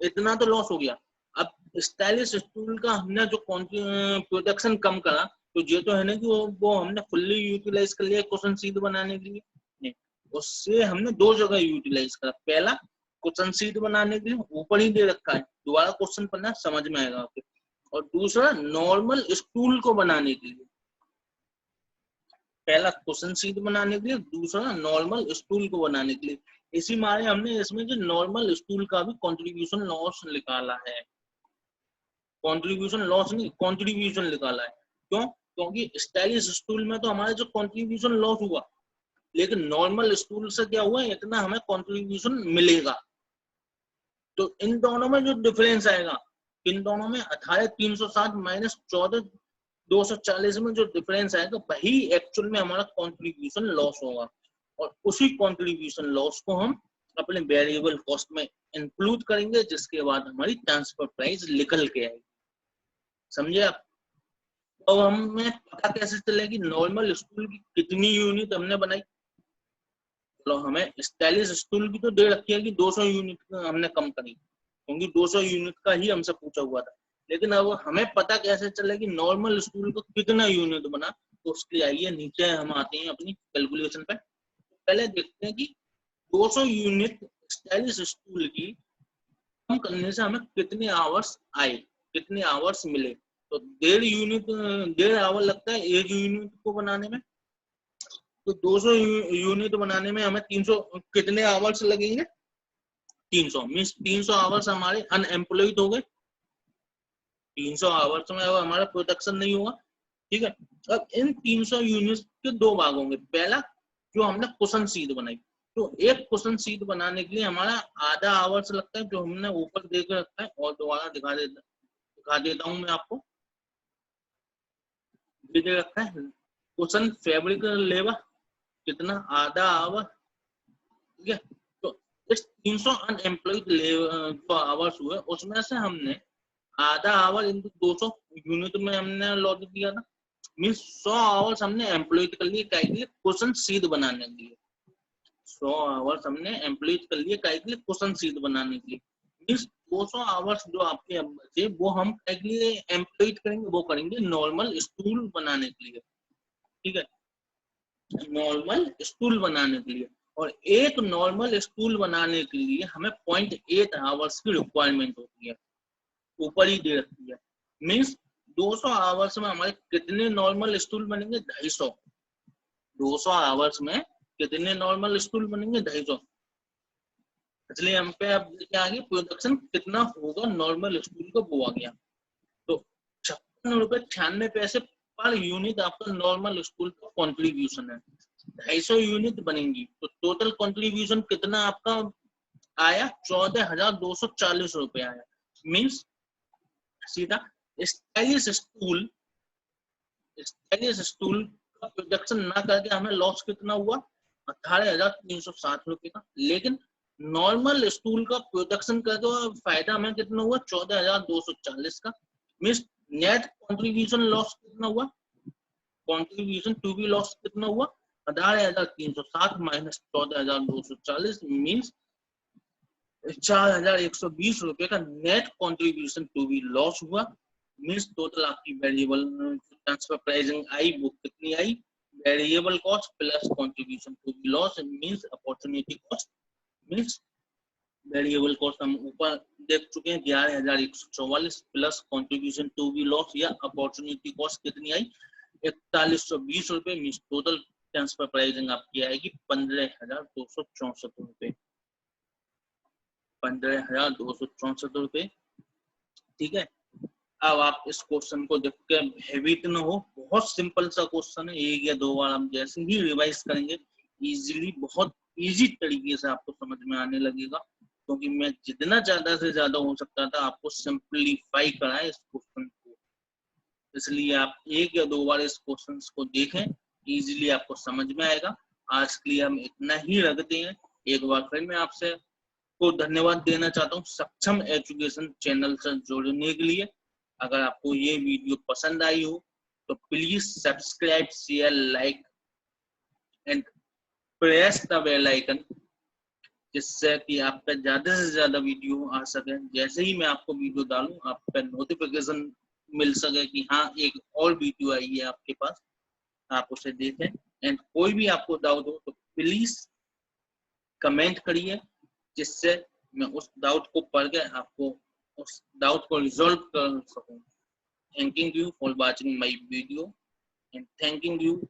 इतना तो लॉस हो गया। अब स्टाइलिश स्टूल का हमने जो प्रोडक्शन कम करा तो ये तो है ना कि वो हमने फुल्ली यूटिलाइज कर लिया क्वेश्चन सीट बनाने के लिए। नहीं, उससे हमने दो जगह यूटिलाइज करा। पहला क्वेश्चन सीट बनाने के लिए ऊपर ही दे रखा है, दोबारा क्वेश्चन पढ़ना समझ में आएगा आपके। और दूसरा नॉर्मल स्टूल को बनाने के लिए, पहला क्वेश्चन सीट बनाने के लिए, दूसरा नॉर्मल स्टूल को बनाने के लिए। इसी मारे हमने इसमें जो नॉर्मल स्टूल का भी कंट्रीब्यूशन लॉस निकाला है। कंट्रीब्यूशन लॉस नहीं, कंट्रीब्यूशन निकाला है। क्यों? क्योंकि स्टाइलिश स्टूल में तो हमारा जो कंट्रीब्यूशन लॉस हुआ, लेकिन नॉर्मल स्टूल से क्या हुआ, इतना हमें कंट्रीब्यूशन मिलेगा। तो इन दोनों में जो डिफरेंस आएगा, इन दोनों में 18,360 माइनस 14,240 में जो डिफरेंस आएगा वही एक्चुअल में हमारा कंट्रीब्यूशन लॉस होगा। और उसी कंट्रीब्यूशन लॉस को हम अपने वेरिएबल कॉस्ट में इंक्लूड करेंगे, जिसके बाद हमारी ट्रांसफर प्राइस निकल के आएगी। समझे आप? तो हमें पता कैसे चलेगी नॉर्मल स्टूल की कितनी यूनिट हमने बनाई। तो हमें स्टाइलिश स्टूल की तो दे रखी है कि 200 यूनिट हमने कम करी, क्योंकि 200 यूनिट का ही हमसे पूछा हुआ था। लेकिन अब हमें पता कैसे चलेगी नॉर्मल स्टूल को कितना यूनिट बना। तो उसके लिए आइए नीचे हम आते हैं अपनी कैलकुलेशन पे। पहले देखते हैं कि 200 यूनिट स्टाइलिश स्टूल की कम करने से हमें कितने आवर्स आए, कितने आवर्स मिले। तो 1.5 आवर लगता है एक यूनिट को बनाने में। तो 200 यूनिट बनाने में हमें 300 कितने आवर्स लगेंगे, 300। मीन्स 300 आवर्स हमारे अनएम्प्लॉयड हो गए। 300 आवर्स में अब हमारा प्रोडक्शन नहीं होगा। ठीक है, अब इन 300 यूनिट के दो भाग होंगे। पहला जो हमने कुशन सीट बनाई, तो एक कुशन सीट बनाने के लिए हमारा आधा आवर्स लगता है, जो हमने ऊपर देख रखा है। और दोबारा दिखा देता हूं मैं आपको। दे रखा है कुशन फैब्रिक लेबर कितना, आधा आवर। ठीक है, तो इस 300 अनएम्प्लॉयड जो आवर्स हुए उसमें से हमने आधा आवर इंटू 200 यूनिट में हमने लॉजिक दिया था। मीन्स 100 आवर्स हमने एम्प्लॉयड कर लिए काहे के लिए, क्वेश्चन सीट बनाने के लिए। 100 आवर्स हमने एम्प्लॉयड कर लिए काहे के लिए, क्वेश्चन सीट बनाने के लिए। मीन्स 200 आवर्स जो आपके बचे वो हम काहे के लिए एम्प्लॉयड करेंगे, वो करेंगे नॉर्मल स्टूल बनाने के लिए। ठीक है, नॉर्मल स्टूल बनाने के लिए। और एक नॉर्मल स्टूल बनाने के लिए हमें 0.8 आवर्स की रिक्वायरमेंट होती है, ऊपर ही दे रखी है। मीन्स 200 आवर्स में हमारे कितने नॉर्मल स्टूल बनेंगे, 250। 200 आवर्स में कितने नॉर्मल स्टूल बनेंगे, 250। इसलिए हम पे अब क्या आ गया, प्रोडक्शन कितना होगा नॉर्मल स्कूल का वो आ गया। तो 56.96 पर यूनिट आपका नॉर्मल स्कूल का कॉन्ट्रीब्यूशन है। 250 यूनिट बनेंगी तो टोटल कॉन्ट्रीब्यूशन कितना आपका आया, 14,240 रुपए आया। मीन्स सीधा स्टाइलिश स्टूल का प्रोडक्शन ना करके हमें लॉस कितना हुआ, 18,360 रुपए का। लेकिन नॉर्मल स्टूल का प्रोडक्शन करके फायदा हमें कितना हुआ, 14,240 का। मीन्स नेट कॉन्ट्रीब्यूशन लॉस कितना हुआ, कॉन्ट्रीब्यूशन टू बी लॉस कितना हुआ, 18,360 माइनस 14,240 मीन्स 4,120 रुपए का net contribution to be loss हुआ। मीन्स टोटल आपकी वेरिएबल ट्रांसफर प्राइसिंग आई वो कितनी आई, variable cost plus contribution to be loss means opportunity cost. Means variable cost हम ऊपर देख चुके हैं 11,144 plus contribution to be loss या अपॉर्चुनिटी कॉस्ट कितनी आई, 4120 रुपए। मीन्स टोटल ट्रांसफर प्राइसिंग आपकी आएगी 15,264 रुपए, 15,264 रुपए। ठीक है, अब आप इस क्वेश्चन को देख के हैबिट न हो, बहुत सिंपल सा क्वेश्चन है, एक या दो बार हम जैसे ही रिवाइज करेंगे इजीली, बहुत इजी तरीके से आपको समझ में आने लगेगा। क्योंकि मैं जितना ज्यादा से ज्यादा हो सकता था आपको सिंपलीफाई कराए इस क्वेश्चन को, इसलिए आप एक या दो बार इस क्वेश्चन को देखें, इजीली आपको समझ में आएगा। आज के लिए हम इतना ही रखते हैं। एक बार फिर मैं आपसे को धन्यवाद देना चाहता हूँ सक्षम एजुकेशन चैनल से जुड़ने के लिए। अगर आपको ये वीडियो पसंद आई हो तो please subscribe, share, like and press the bell icon, जिससे कि आप पे ज्यादा से ज्यादा वीडियो आ सके। जैसे ही मैं आपको वीडियो डालूं आप पे नोटिफिकेशन मिल सके कि हाँ एक और वीडियो आई है आपके पास, आप उसे देखें। एंड कोई भी आपको डाउट हो तो प्लीज कमेंट करिए, जिससे मैं उस डाउट को पढ़ के आपको उस डाउट को रिजॉल्व कर सकूं। Thanking you for watching my video and thanking you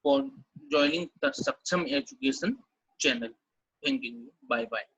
for joining the Saksham Education channel. Thanking you. Bye bye.